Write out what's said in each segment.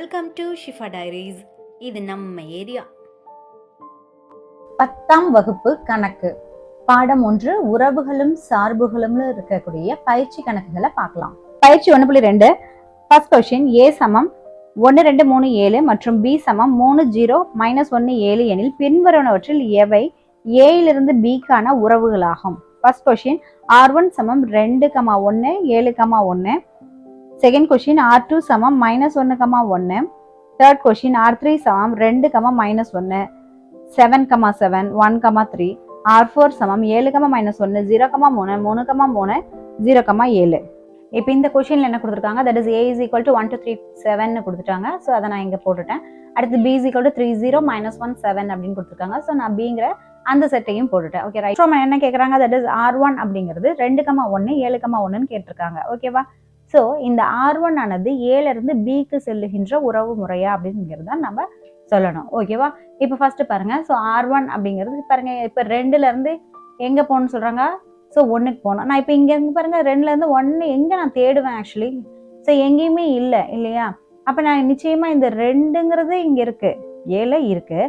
Welcome to Shifa diaries. இது நம்ம area. 10ஆம் வகுப்பு கணக்கு பாடம் 1 உறவுகளும் சார்புகளும் இருக்கக்கூடிய பயிற்சி கணக்குகளை பார்க்கலாம். பயிற்சி 1.2 ஃபர்ஸ்ட் கொஸ்டின் ஏ சமம் 1 2 3 7 மற்றும் பி சமம் 3 0 -1 7 எனில் பின்வருவனவற்றில் எவை ஏயிலிருந்து பிக்கான உறவுகளாகும். ஃபர்ஸ்ட் கொஸ்டின் R1 சமம் 2, 1 7, 1. செகண்ட் கொஸ்டின் R2 சமம் -1, 1. தேர்ட் கொஸ்டின் R3 சமம் 2, -1, 7, 7, 1, 3. R4 சமம் 7, -1, 0, 3, 3, 3, 0, 7. இப்போ இந்த கொஸ்டின்ல என்ன கொடுத்துருக்காங்க, that is A is equal to 1 2 3 7 கொடுத்துட்டாங்க. ஸோ அதை நான் இங்கே போட்டுட்டேன். அடுத்து B is equal to 3 0 -1 7 அப்படின்னு கொடுத்துருக்காங்க. ஸோ நான் Bங்கிற அந்த செட்டையும் போட்டுட்டேன். Okay right. ஸோ என்ன கேட்குறாங்க, தட் இஸ் R1 அப்படிங்கிறது 2, 1, 7, 1ன்னு கேட்டிருக்காங்க. ஓகேவா. ஸோ இந்த R1 ஆனது ஏல இருந்து பிக்கு செல்லுகின்ற உறவு முறையா அப்படிங்கிறத நம்ம சொல்லணும். ஓகேவா. இப்போ ஃபர்ஸ்ட் பாருங்க. ஸோ R1 அப்படிங்கிறது பாருங்க, இப்போ 2ல இருந்து எங்க போகணும்னு சொல்றாங்க. ஸோ 1க்கு போகணும். நான் இப்போ இங்க இருந்து பாருங்க 2ல இருந்து 1 எங்க நான் தேடுவேன் ஆக்சுவலி. ஸோ எங்கேயுமே இல்லை இல்லையா. அப்ப நான் நிச்சயமா இந்த 2ங்கிறது இங்க இருக்கு, ஏல இருக்கு,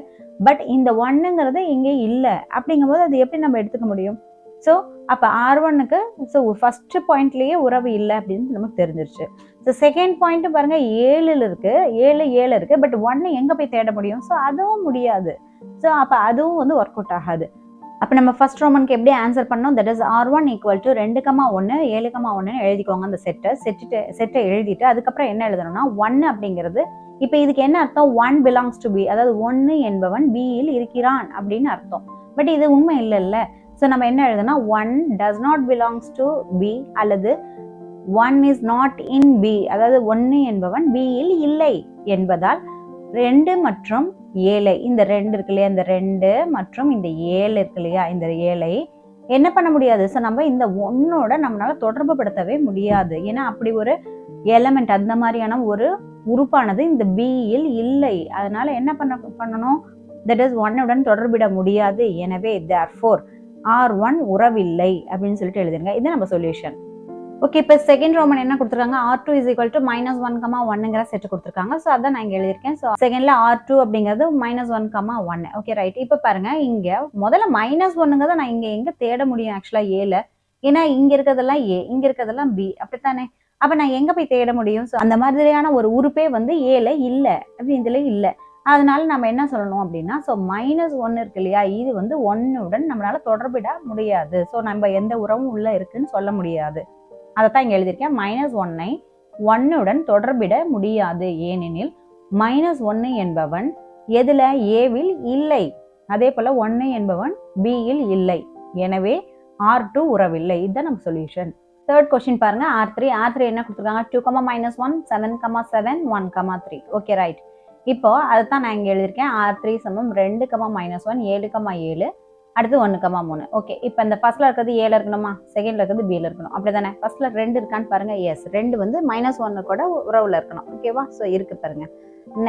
பட் இந்த 1ங்கிறது இங்கே இல்லை. அப்படிங்கும்போது அது எப்படி நம்ம எடுத்துக்க முடியும். ஸோ அப்போ R1க்கு ஸோ ஃபர்ஸ்ட் பாயிண்ட்லேயே உறவு இல்லை அப்படின்னு நமக்கு தெரிஞ்சிருச்சு. ஸோ செகண்ட் பாயிண்ட் பாருங்க 7ல் இருக்கு, 7 இருக்கு, பட் 1 எங்க போய் தேட முடியும். ஸோ அதுவும் முடியாது. ஸோ அப்போ அதுவும் வந்து ஒர்க் அவுட் ஆகாது. அப்போ நம்ம ஃபர்ஸ்ட் ரோமனுக்கு எப்படி ஆன்சர் பண்ணோம், that is R1 equal to 2, 1, 7, 1 எழுதிக்கோங்க. அந்த செட்டை எழுதிட்டு அதுக்கப்புறம் என்ன எழுதணும்னா 1 அப்படிங்கிறது, இப்போ இதுக்கு என்ன அர்த்தம், 1 பிலாங்ஸ் டு பி, அதாவது 1 என்பவன் பியில் இருக்கிறான் அப்படின்னு அர்த்தம். பட் இது உண்மை இல்லைல்ல. ஸோ நம்ம என்ன எழுதுனா 1 does not belongs to be அல்லது 1 இஸ் நாட் இன் பி, அதாவது 1 என்பவன் பியில் இல்லை என்பதால் 2 மற்றும் 7 இந்த 2 இருக்கு இல்லையா, இந்த 2 மற்றும் இந்த 7 இருக்கு இல்லையா, இந்த 7 என்ன பண்ண முடியாது. ஸோ நம்ம இந்த 1ஓட நம்மளால தொடர்பு படுத்தவே முடியாது. ஏன்னா அப்படி ஒரு எலமெண்ட், அந்த மாதிரியான ஒரு உறுப்பானது இந்த பியில் இல்லை. அதனால என்ன பண்ணணும், தட் இஸ் 1உடன் தொடர்பிட முடியாது. எனவே therefore R1 உறவில்லை அப்படின்னு சொல்லிட்டு எழுதுங்க. இது நம்ம சொல்யூஷன். ஓகே. இப்போ செகண்ட் ரோமன் என்ன கொடுத்துருக்காங்க, R2 is equal to -1, 1ங்கிற செட் கொடுத்துருக்காங்க. ஸோ அதான் நான் இங்கே எழுதியிருக்கேன். ஸோ செகண்ட்ல R2 அப்படிங்கிறது -1, 1. Okay right. இப்போ பாருங்க, இங்க முதல்ல -1ங்கிறத நான் இங்க எங்க தேட முடியும் ஆக்சுவலா ஏல, ஏன்னா இங்க இருக்கிறதெல்லாம் ஏ, இங்க இருக்கிறதெல்லாம் பி, அப்படித்தானே. அப்ப நான் எங்க போய் தேட முடியும். ஸோ அந்த மாதிரியான ஒரு உறுப்பே வந்து ஏல இல்லை, அப்படி இதுல இல்லை. அதனால நம்ம என்ன சொல்லணும் அப்படின்னா, ஸோ -1 இருக்கு இல்லையா, இது வந்து 1உடன் நம்மளால தொடர்பிட முடியாது. ஸோ நம்ம எந்த உறவும் உள்ள இருக்குன்னு சொல்ல முடியாது. அதைத்தான் இங்க எழுதியிருக்கேன். -1ஐ 1உடன் தொடர்பிட முடியாது, ஏனெனில் -1 என்பவன் எதுல, ஏவில் இல்லை. அதே போல 1 என்பவன் பியில் இல்லை. எனவே R2 உறவில்லை. இதுதான் நம்ம சொல்யூஷன். தேர்ட் கொஸ்டின் பாருங்க, R3 என்ன கொடுத்துருக்காங்க, 2, -1, 7, 7, 1, 3. Okay right. இப்போ அதைத்தான் நான் இங்க எழுதியிருக்கேன். R3 சமம் 2, -1, 7, 7, அடுத்து 1, 3. ஓகே. இப்போ இந்த ஃபர்ஸ்ட்ல இருக்கிறது ஏல இருக்கணுமா, செகண்ட்ல இருக்கிறது பில இருக்கணும், அப்படிதானே. ஃபர்ஸ்ட்ல 2 இருக்கான்னு பாருங்க. எஸ், 2 வந்து -1 கூட உறவுல இருக்கணும். ஓகேவா. ஸோ இருக்கு பாருங்க.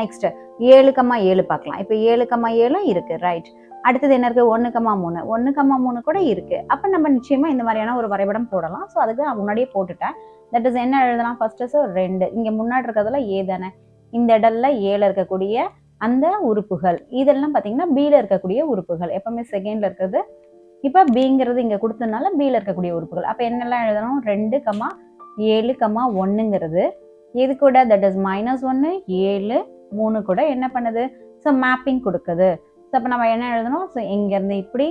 நெக்ஸ்ட் 7, 7 பார்க்கலாம். இப்போ 7, 7 இருக்கு ரைட். அடுத்தது என்ன இருக்கு, 1, 3, 1, 3 கூட இருக்கு. அப்ப நம்ம நிச்சயமா இந்த மாதிரியான ஒரு வரைபடம் போடலாம். ஸோ அதுக்கு நான் முன்னாடியே போட்டுட்டேன். தட் இஸ் என்ன எழுதலாம், ஃபர்ஸ்ட் 2 இங்க முன்னாடி இருக்கிறதுல ஏ தானே, இந்த இடத்துல ஏல இருக்கக்கூடிய அந்த உறுப்புகள் இதெல்லாம் பாத்தீங்கன்னா பில இருக்கக்கூடிய உறுப்புகள், எப்பவுமே செகண்ட்ல இருக்கிறது. இப்ப பிங்கிறது இங்க கொடுத்ததுனால பில இருக்கக்கூடிய உறுப்புகள். அப்ப என்னெல்லாம் எழுதணும், 2, 7, 1ங்கிறது எது கூட, தட் இஸ் -1, 7, 3 கூட என்ன பண்ணுது, ஸோ மேப்பிங் கொடுக்குது. ஸோ அப்ப நம்ம என்ன எழுதணும், ஸோ இங்க இருந்து இப்படி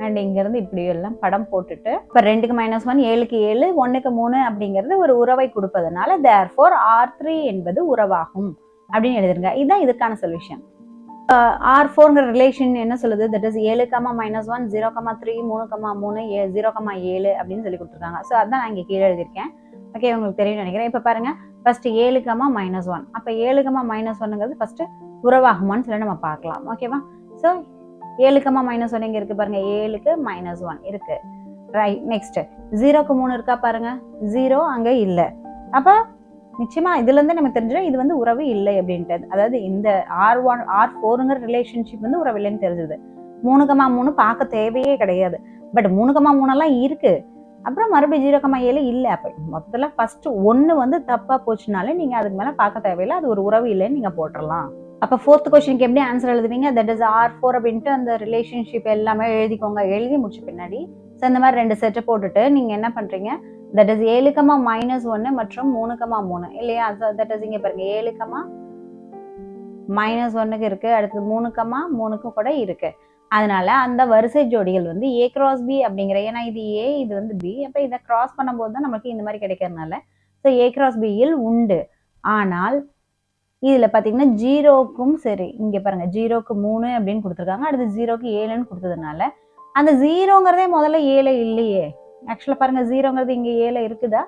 அண்ட் இங்க இருந்து இப்படி எல்லாம் படம் போட்டுட்டு, இப்ப 2க்கு -1, 7க்கு 7, 1க்கு 3 அப்படிங்கிறது ஒரு உறவை கொடுப்பதனால therefore R3 என்பது உறவாகும் அப்படின்னு எழுதுங்க. இதுதான் இதுக்கான சொல்யூஷன். R4ங்கிற ரிலேஷன் என்ன சொல்லுது, தட் இஸ் 7, -1, 0, 3, 3, 3, 0, 7 அப்படின்னு சொல்லி கொடுத்துருக்காங்க. ஸோ அதான் நான் இங்க கீழே எழுதியிருக்கேன். ஓகே, உங்களுக்கு தெரியும் நினைக்கிறேன். இப்ப பாருங்க, ஃபர்ஸ்ட் 7, -1. அப்ப 7, -1ங்கிறது ஃபர்ஸ்ட் உறவாகுமான்னு சொல்லி நம்ம பார்க்கலாம். ஓகேவா. ஸோ 7, -1 இங்க இருக்கு பாருங்க, 7க்கு -1 இருக்கு ரைட். நெக்ஸ்ட் 0க்கு 3 இருக்கா பாருங்க, 0 அங்க இல்ல. அப்ப நிச்சயமா இதுல இருந்து நமக்கு தெரிஞ்சிடும் இது வந்து உறவு இல்லை அப்படின்ட்டு. அதாவது இந்த R1 R4ங்கிற ரிலேஷன்ஷிப் வந்து உறவு இல்லைன்னு தெரிஞ்சது. 3, 3 பார்க்க தேவையே கிடையாது. பட் 3, 3 எல்லாம் இருக்கு. அப்புறம் மறுபடியும் 0,7 இல்லை. அப்போ மொத்தத்தில் ஃபர்ஸ்ட் 1 வந்து தப்பாக போச்சுனாலே நீங்கள் அதுக்கு மேலே பார்க்க தேவையில்லை, அது ஒரு உறவு இல்லைன்னு நீங்கள் போட்டுடலாம். அப்போ 4th கொஸ்டினுக்கு எப்படி ஆன்சர் எழுதுவீங்க? தட் இஸ் R4 அப்படின்ட்டு அந்த ரிலேஷன்ஷிப் எல்லாமே எழுதிக்கோங்க. எழுதி முடிச்ச பின்னாடி ஸோ இந்த மாதிரி 2 செட்டை போட்டுட்டு நீங்கள் என்ன பண்ணுறீங்க? தட் இஸ் 7,-1 மற்றும் 3,3 இல்லையா? தட் இஸ் இங்கே பாருங்க 7,-1க்கு இருக்கு, அடுத்து 3,3க்கு கூட இருக்கு. அதனால அந்த வரிசை ஜோடிகள் வந்து A cross B அப்படிங்கிற, ஏன்னா இது A இது வந்து B, அப்போ இதை கிராஸ் பண்ணும்போது தான் நமக்கு இந்த மாதிரி கிடைக்கிறதுனால ஸோ A cross B யில் உண்டு. ஆனால் இதில் பார்த்தீங்கன்னா 0க்கும் சரி, இங்கே பாருங்க 0க்கு 3 அப்படின்னு கொடுத்துருக்காங்க, அடுத்து 0க்கு 7ன்னு கொடுத்ததுனால அந்த 0ங்கிறதே முதல்ல 7 இல்லையே. ஆக்சுவலாக பாருங்க 0ங்கிறது இங்கே 7 இருக்குதா?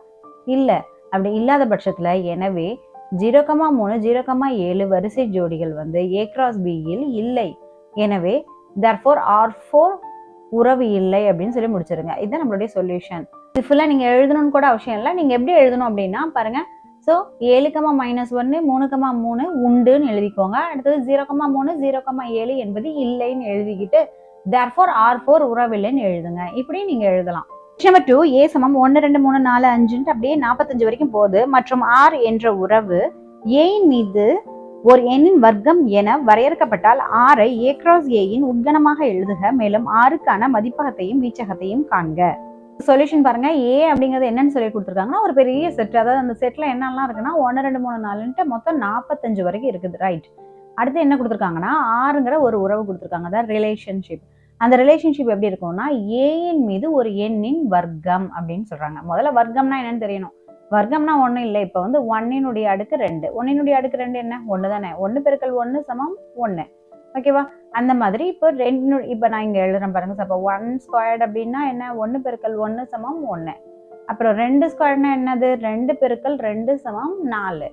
இல்லை. அப்படி இல்லாத பட்சத்தில் எனவே 0,3 0,7 வரிசை ஜோடிகள் வந்து A cross B யில் இல்லை. எனவே therefore R4 உறவு இல்லை அப்படின்னு சொல்லி முடிச்சிருங்க. இதுதான் நம்மளுடைய சொல்யூஷன். இது ஃபுல்லாக நீங்கள் எழுதணும்னு கூட அவசியம் இல்லை. நீங்கள் எப்படி எழுதணும் அப்படின்னா பாருங்க, ஸோ 7,-1 3,3 உண்டுன்னு எழுதிக்கோங்க. அடுத்தது 0,3 0,7 என்பது இல்லைன்னு எழுதிக்கிட்டு therefore R4 உறவில்லைன்னு எழுதுங்க. இப்படி நீங்கள் எழுதலாம். நம்பர் 2, A சமம் 1 2 3 4 5 அப்படியே 45 வரைக்கும் போகுது மற்றும் R என்ற உறவு ஏயின் மீது ஒரு எண்ணின் வர்க்கம் என வரையறுக்கப்பட்டால் ஆரை A cross A யின் உட்கணமாக எழுதுக. மேலும் ஆறுக்கான மதிப்பகத்தையும் வீச்சகத்தையும் காண்க. சொல்யூஷன் பாருங்க, A அப்படிங்கிறது என்னன்னு சொல்லி கொடுத்துருக்காங்கன்னா ஒரு பெரிய செட், அதாவது அந்த செட்ல என்னெல்லாம் இருக்குன்னா 1 2 3 4 மொத்தம் 45 வரைக்கும் இருக்குது. ரைட். அடுத்து என்ன கொடுத்துருக்காங்கன்னா ஆறுங்கிற ஒரு உறவு கொடுத்துருக்காங்க, அதாவது ரிலேஷன்ஷிப். அந்த ரிலேஷன்ஷிப் எப்படி இருக்கும்னா ஏயின் மீது ஒரு எண்ணின் வர்க்கம் அப்படின்னு சொல்றாங்க. முதல்ல வர்க்கம்னா என்னன்னு தெரியணும். வர்க்கம்னா ஒன்றும் இல்லை, இப்போ வந்து 1 அடுக்கு 2 1 அடுக்கு 2 என்ன? 1 தானே. 1 பெருக்கல் 1 சமம் 1. ஓகேவா? அந்த மாதிரி இப்போ இப்போ நான் இங்கே எழுதுறேன் பாருங்க. அப்போ 1 ஸ்கொயர்டு அப்படின்னா என்ன? 1 பெருக்கல் 1 சமம் 1. அப்புறம் 2 ஸ்கொயர்டுனா என்னது? 2 பெருக்கல் 2 சமம் 4.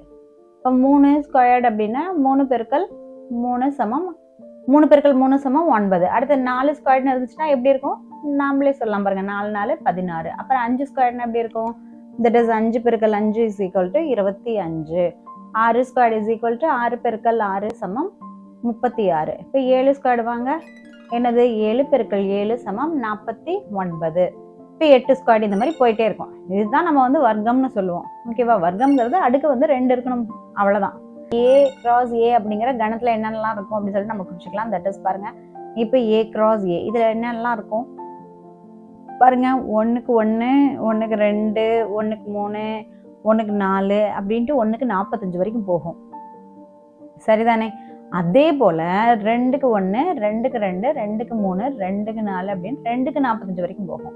இப்போ 3 ஸ்கொயர்டு அப்படின்னா 3 பெருக்கல் 3 சமம் 3 பெருக்கல் 3 சமம் 9. அடுத்து 4 ஸ்கொயர்டுன்னு இருந்துச்சுன்னா எப்படி இருக்கும்? நாமளே சொல்லலாம் பாருங்க, 4 4 16. அப்புறம் 5 ஸ்கொயர்டுன்னு எப்படி இருக்கும்? That is 5 பெருக்கல் 5 is equal to 25. 6 squared is equal to 6 பெருக்கல் 6 சமம் 36. இப்போ 7 squared வாங்க, என்னது? 7 பெருக்கல் 7 சமம் 49. இப்போ 8 squared இந்த மாதிரி போயிட்டே இருக்கும். இதுதான் நம்ம வந்து வர்க்கம்னு சொல்லுவோம். ஓகேவா? வர்க்கம்ங்கிறது அடுக்கு வந்து 2 இருக்கணும், அவ்வளோதான். A cross A அப்படிங்கிற கணத்தில் என்னென்னலாம் இருக்கும் அப்படின்னு சொல்லிட்டு நம்ம குறிச்சிக்கலாம். தட் இஸ் பாருங்க, இப்போ A cross A இதில் என்னென்னலாம் இருக்கும் பாருங்க. 1க்கு 1 1க்கு 2 1க்கு 3 1க்கு 4 அப்படின்ட்டு 1க்கு 45 வரைக்கும் போகும். சரிதானே? அதே போல 2க்கு 1 2க்கு 2 2க்கு 3 2க்கு 4 அப்படின்னு 2க்கு 45 வரைக்கும் போகும்.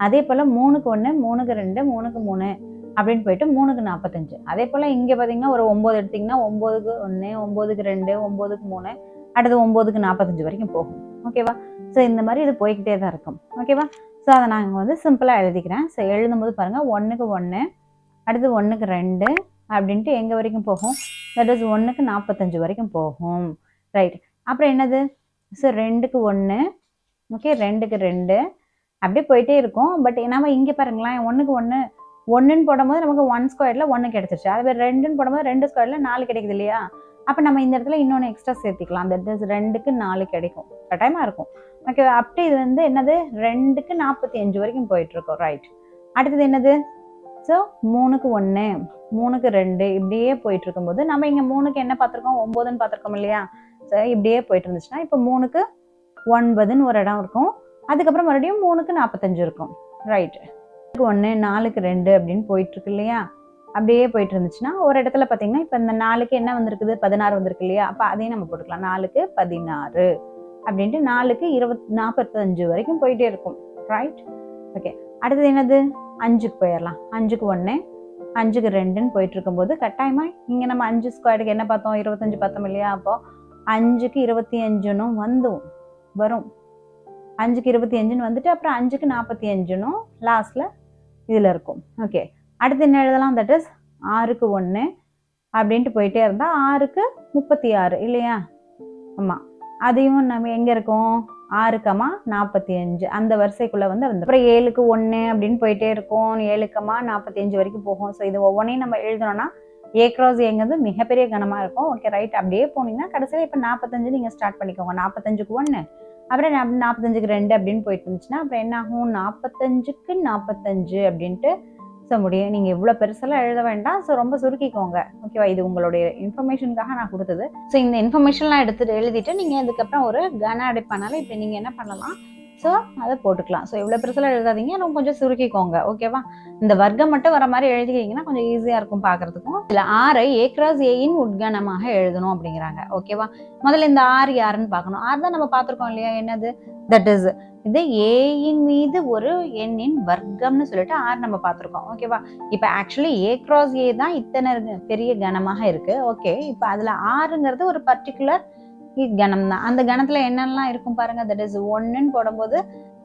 அதே போல 3க்கு 1 3க்கு 2 3க்கு 3 அப்படின்னு போயிட்டு 3க்கு 45. அதே போல இங்க பாத்தீங்கன்னா ஒரு 9 எடுத்தீங்கன்னா 9க்கு 1 9க்கு 2 9க்கு 3 அடுத்து 9க்கு 45 வரைக்கும் போகும். ஓகேவா? ஸோ இந்த மாதிரி இது போய்கிட்டே தான் இருக்கும். ஓகேவா? ஸோ அதை நான் வந்து சிம்பிளாக எழுதிக்கிறேன். ஸோ எழுதும்போது பாருங்கள், 1க்கு 1 அடுத்து 1க்கு 2 அப்படின்ட்டு எங்கே வரைக்கும் போகும்? தட் இஸ் 1க்கு 45 வரைக்கும் போகும். ரைட். அப்புறம் என்னது? ஸோ 2க்கு 1 ஓகே 2க்கு 2 அப்படியே போயிட்டே இருக்கும். பட் நம்ம இங்கே பாருங்களேன், 1க்கு 1 1ன்னு போடும்போது நமக்கு 1 ஸ்கொயரில் 1 கிடைச்சிருச்சு. அதுவே 2ன்னு போடும்போது 2 ஸ்கொயரில் 4 கிடைக்குது இல்லையா? அப்போ நம்ம இந்த இடத்துல இன்னொன்று எக்ஸ்ட்ரா சேர்த்திக்கலாம். தட் இஸ் 2க்கு 4 கிடைக்கும். கட்டாயமாக இருக்கும். ஓகே. அப்படி இது வந்து என்னது? 2க்கு 45 வரைக்கும் போயிட்டு இருக்கோம். ரைட். அடுத்தது என்னது? ஸோ 3க்கு 1 3க்கு 2 இப்படியே போயிட்டு இருக்கும்போது நம்ம இங்கே 3க்கு என்ன பார்த்துருக்கோம்? 9ன்னு பார்த்துருக்கோம் இல்லையா? ஸோ இப்படியே போயிட்டு இருந்துச்சுன்னா இப்போ 3க்கு 9ன்னு ஒரு இடம் இருக்கும். அதுக்கப்புறம் மறுபடியும் 3க்கு 45 இருக்கும். ரைட். 1 4க்கு 2 அப்படின்னு போயிட்டு இருக்கு இல்லையா? அப்படியே போயிட்டு இருந்துச்சுன்னா ஒரு இடத்துல பார்த்தீங்கன்னா இப்போ இந்த 4க்கு என்ன வந்திருக்குது? 16 வந்திருக்கு இல்லையா? அப்போ அதையும் நம்ம போட்டுக்கலாம். 4க்கு 16 அப்படின்ட்டு 4க்கு 45 வரைக்கும் போயிட்டே இருக்கும். ரைட். ஓகே. அடுத்தது என்னது? 5க்கு போயிடலாம். 5க்கு 1 5க்கு 2ன்னு போயிட்டு இருக்கும்போது கட்டாயமா இங்கே நம்ம 5 ஸ்கொயருக்கு என்ன பார்த்தோம்? 25 பார்த்தோம் இல்லையா? அப்போ 5க்கு 25ன்னு வரும். 5க்கு 25ன்னு வந்துட்டு அப்புறம் 5க்கு 45ன்னு லாஸ்ட்ல இதில் இருக்கும். ஓகே. அடுத்து என்ன எழுதலாம்? தட் இஸ் 6க்கு 1 அப்படின்ட்டு போயிட்டே இருந்தால் 6க்கு 36 இல்லையா? ஆமாம். அதையும் நம்ம எங்கே இருக்கோம்? 6,45 அந்த வரிசைக்குள்ளே வந்து அப்புறம் 7க்கு 1 அப்படின்னு போயிட்டே இருக்கும். 7,45 வரைக்கும் போகும். ஸோ இது ஒவ்வொன்றையும் நம்ம எழுதணும்னா A cross Aங்கிறது மிகப்பெரிய கணமாக இருக்கும். Okay right. அப்படியே போனீங்கன்னா கடைசியில் இப்போ 45 நீங்கள் ஸ்டார்ட் பண்ணிக்கோங்க. 45க்கு 1 அப்புறம் 45க்கு 2 அப்படின்னு போயிட்டு இருந்துச்சுன்னா அப்புறம் என்ன ஆகும் 45க்கு 45 அப்படின்ட்டு ஸோ முடியும். நீங்கள் இவ்வளோ பெருசெல்லாம் எழுத வேண்டாம். ஸோ ரொம்ப சுருக்கிக்கோங்க. ஓகேவா? இது உங்களுடைய இன்ஃபர்மேஷனுக்காக நான் கொடுத்தது. ஸோ இந்த இன்ஃபர்மேஷன்லாம் எடுத்துட்டு எழுதிட்டு நீங்கள் இதுக்கப்புறம் ஒரு கன அடைப்பானால இப்போ நீங்கள் என்ன பண்ணலாம், ஸோ அதை போட்டுக்கலாம். ஸோ இவ்வளோ பெருசெல்லாம் எழுதாதீங்க, ரொம்ப கொஞ்சம் சுருக்கிக்கோங்க. ஓகேவா? இந்த வர்க்கம் மட்டும் வர மாதிரி எழுதிக்கிட்டீங்கன்னா கொஞ்சம் ஈஸியாக இருக்கும் பார்க்கறதுக்கும். இதில் ஆரை ஏ கிராஸ் ஏயின் உட்கணமாக எழுதணும் அப்படிங்கிறாங்க. ஓகேவா? முதல்ல இந்த ஆர் யாருன்னு பார்க்கணும். ஆர் தான் நம்ம பார்த்துருக்கோம் இல்லையா? என்னது? தட் இஸ் இது ஏயின் மீது ஒரு எண்ணின் வர்க்கம்னு சொல்லிட்டு ஆர் நம்ம பார்த்துருக்கோம். ஓகேவா? இப்போ ஆக்சுவலி ஏ கிராஸ் ஏ தான் இத்தனை பெரிய கணமாக இருக்கு. ஓகே, இப்போ அதில் ஆறுங்கிறது ஒரு பர்டிகுலர் கணம் தான். அந்த கணத்துல என்னெல்லாம் இருக்கும் பாருங்க. தட் இஸ் 1ன்னு போடும்போது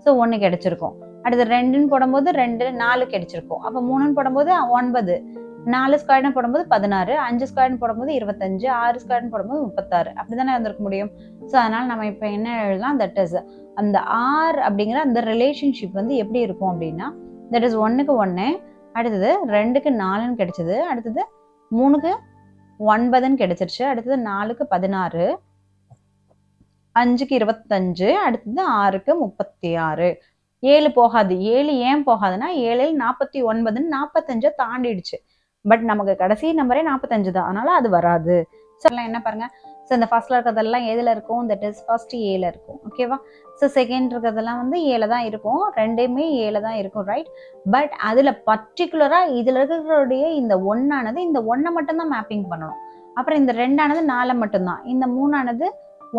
ஸோ 1 கிடைச்சிருக்கும். அடுத்து 2ன்னு போடும்போது 2, 4 கிடைச்சிருக்கும். அப்போ 3ன்னு போடும்போது 9, 4 ஸ்கொயர்னு போடும்போது 16, 5 ஸ்கொயர்னு போடும்போது 25, 6 ஸ்கொயர்னு போடும்போது 36. அப்படிதானே வந்திருக்க முடியும். ஸோ அதனால நம்ம இப்போ என்ன எழுதலாம், தட் இஸ் அந்த ஆர் அப்படிங்கிற அந்த ரிலேஷன்ஷிப் வந்து எப்படி இருக்கும் அப்படின்னா, தட் இஸ் 1க்கு 1, அடுத்தது 2க்கு 4ன்னு கிடைச்சது, அடுத்தது 3க்கு 9ன்னு கிடைச்சிருச்சு, அடுத்தது 4க்கு 16, 5க்கு 25, அடுத்தது 6க்கு 36. 7 போகாது. 7 ஏன் போகாதுன்னா 7ல் 49ன்னு 45 தாண்டிடுச்சு. பட் நமக்கு கடைசி நம்பரே 45 தான். அதனால அது வராது. ஸோ என்ன பாருங்க. ஸோ இந்த ஃபர்ஸ்ட்ல இருக்கிறதெல்லாம் எதில் இருக்கும், தட் இஸ் ஃபர்ஸ்ட் ஏல இருக்கும். ஓகேவா? ஸோ செகண்ட் இருக்கிறதெல்லாம் வந்து ஏல தான் இருக்கும். ரெண்டுமே ஏல தான் இருக்கும், ரைட்? பட் அதில் பர்டிகுலராக இதில் இருக்கிறடைய இந்த ஒன்னானது இந்த ஒன்றை மட்டும்தான் மேப்பிங் பண்ணணும். அப்புறம் இந்த 2ஆனது 4 மட்டும்தான். இந்த 3ஆனது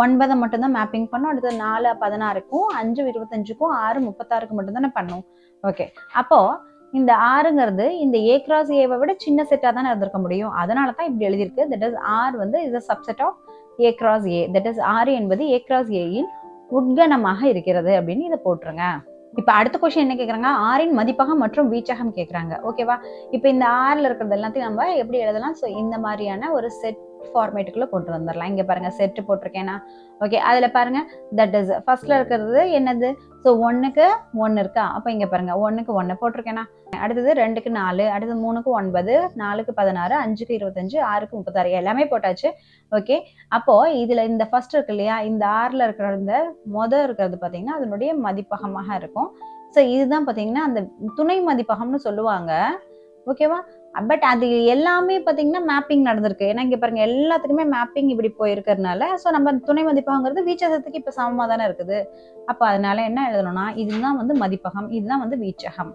9 மட்டும்தான் மேப்பிங் பண்ணும். அடுத்து 4 16க்கும், 5 25க்கும், 6 36க்கு மட்டும்தானே பண்ணும். ஓகே, அப்போ இந்த ஆறுங்கிறது இந்த ஏ கிராஸ் ஏவை விட சின்ன செட்டாக தானே இருந்திருக்க முடியும். அதனால தான் இப்படி எழுதியிருக்கு. தட் இஸ் ஆர் வந்து is a subset of A cross A. That is R என்பது ஏ கிராஸ் ஏயின் உட்கணமாக இருக்கிறது அப்படின்னு இதை போட்டுருங்க. இப்போ அடுத்த கொஸ்டின் என்ன கேட்குறாங்க, ஆரின் மதிப்பகம் மற்றும் வீச்சகம் கேட்குறாங்க. ஓகேவா? இப்போ இந்த ஆறில் இருக்கிறது எல்லாத்தையும் நம்ம எப்படி எழுதலாம், ஸோ இந்த மாதிரியான ஒரு செட் ஃபார்மேட்டுக்குள்ள கொண்டு வந்துடலாம். இங்க பாருங்க செட்டு போட்டிருக்கேன்னா. ஓகே, அதுல பாருங்க தட் இஸ் ஃபர்ஸ்ட்ல இருக்கிறது என்னது, ஸோ 1க்கு 1 இருக்கா, அப்போ இங்க பாருங்க 1க்கு 1 போட்டிருக்கேனா. அடுத்தது 2க்கு 4, அடுத்தது 3க்கு 9, 4க்கு 16, 5க்கு 25, 6க்கு 36 எல்லாமே போட்டாச்சு. ஓகே, அப்போ இதுல இந்த ஃபர்ஸ்ட் இருக்கு இல்லையா, இந்த ஆறுல இருக்கிற இந்த இருக்கிறது பாத்தீங்கன்னா அதனுடைய மதிப்பகமாக இருக்கும். ஸோ இதுதான் பாத்தீங்கன்னா அந்த துணை மதிப்பகம்னு சொல்லுவாங்க. ஓகேவா? பட் அது எல்லாமே பார்த்தீங்கன்னா மேப்பிங் நடந்திருக்கு. ஏன்னா இங்கே பாருங்க எல்லாத்துக்குமே மேப்பிங் இப்படி போயிருக்கிறதுனால ஸோ நம்ம துணை மதிப்பகங்கிறது வீச்சகத்துக்கு இப்போ சமமாக தானே இருக்குது. அப்போ அதனால என்ன எழுதணும்னா இதுதான் வந்து மதிப்பகம், இதுதான் வந்து வீச்சகம்.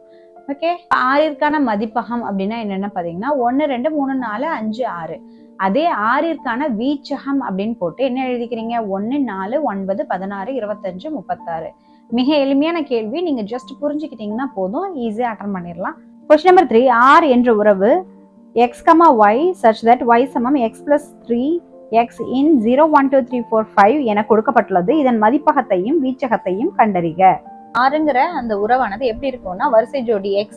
ஓகே, ஆறிற்கான மதிப்பகம் அப்படின்னா என்னென்ன பார்த்தீங்கன்னா 1 2 3 4 5 6. அதே ஆறிற்கான வீச்சகம் அப்படின்னு போட்டு என்ன எழுதிக்கிறீங்க, 1 4 9 16 25 36. மிக எளிமையான கேள்வி. நீங்க ஜஸ்ட் புரிஞ்சுக்கிட்டீங்கன்னா போதும், ஈஸியாக அட்டன் பண்ணிடலாம். Question number 3, R என்ற உறவு x, y such that y சமம் x plus 3x in 0 1 2 3 4 5 என கொடுக்கப்பட்டுள்ளது. இதன் மதிப்பகத்தையும் வீச்சகத்தையும் கண்டறிக. ஆறுங்கிற அந்த உறவானது எப்படி இருக்கும்னா வரிசை ஜோடி x,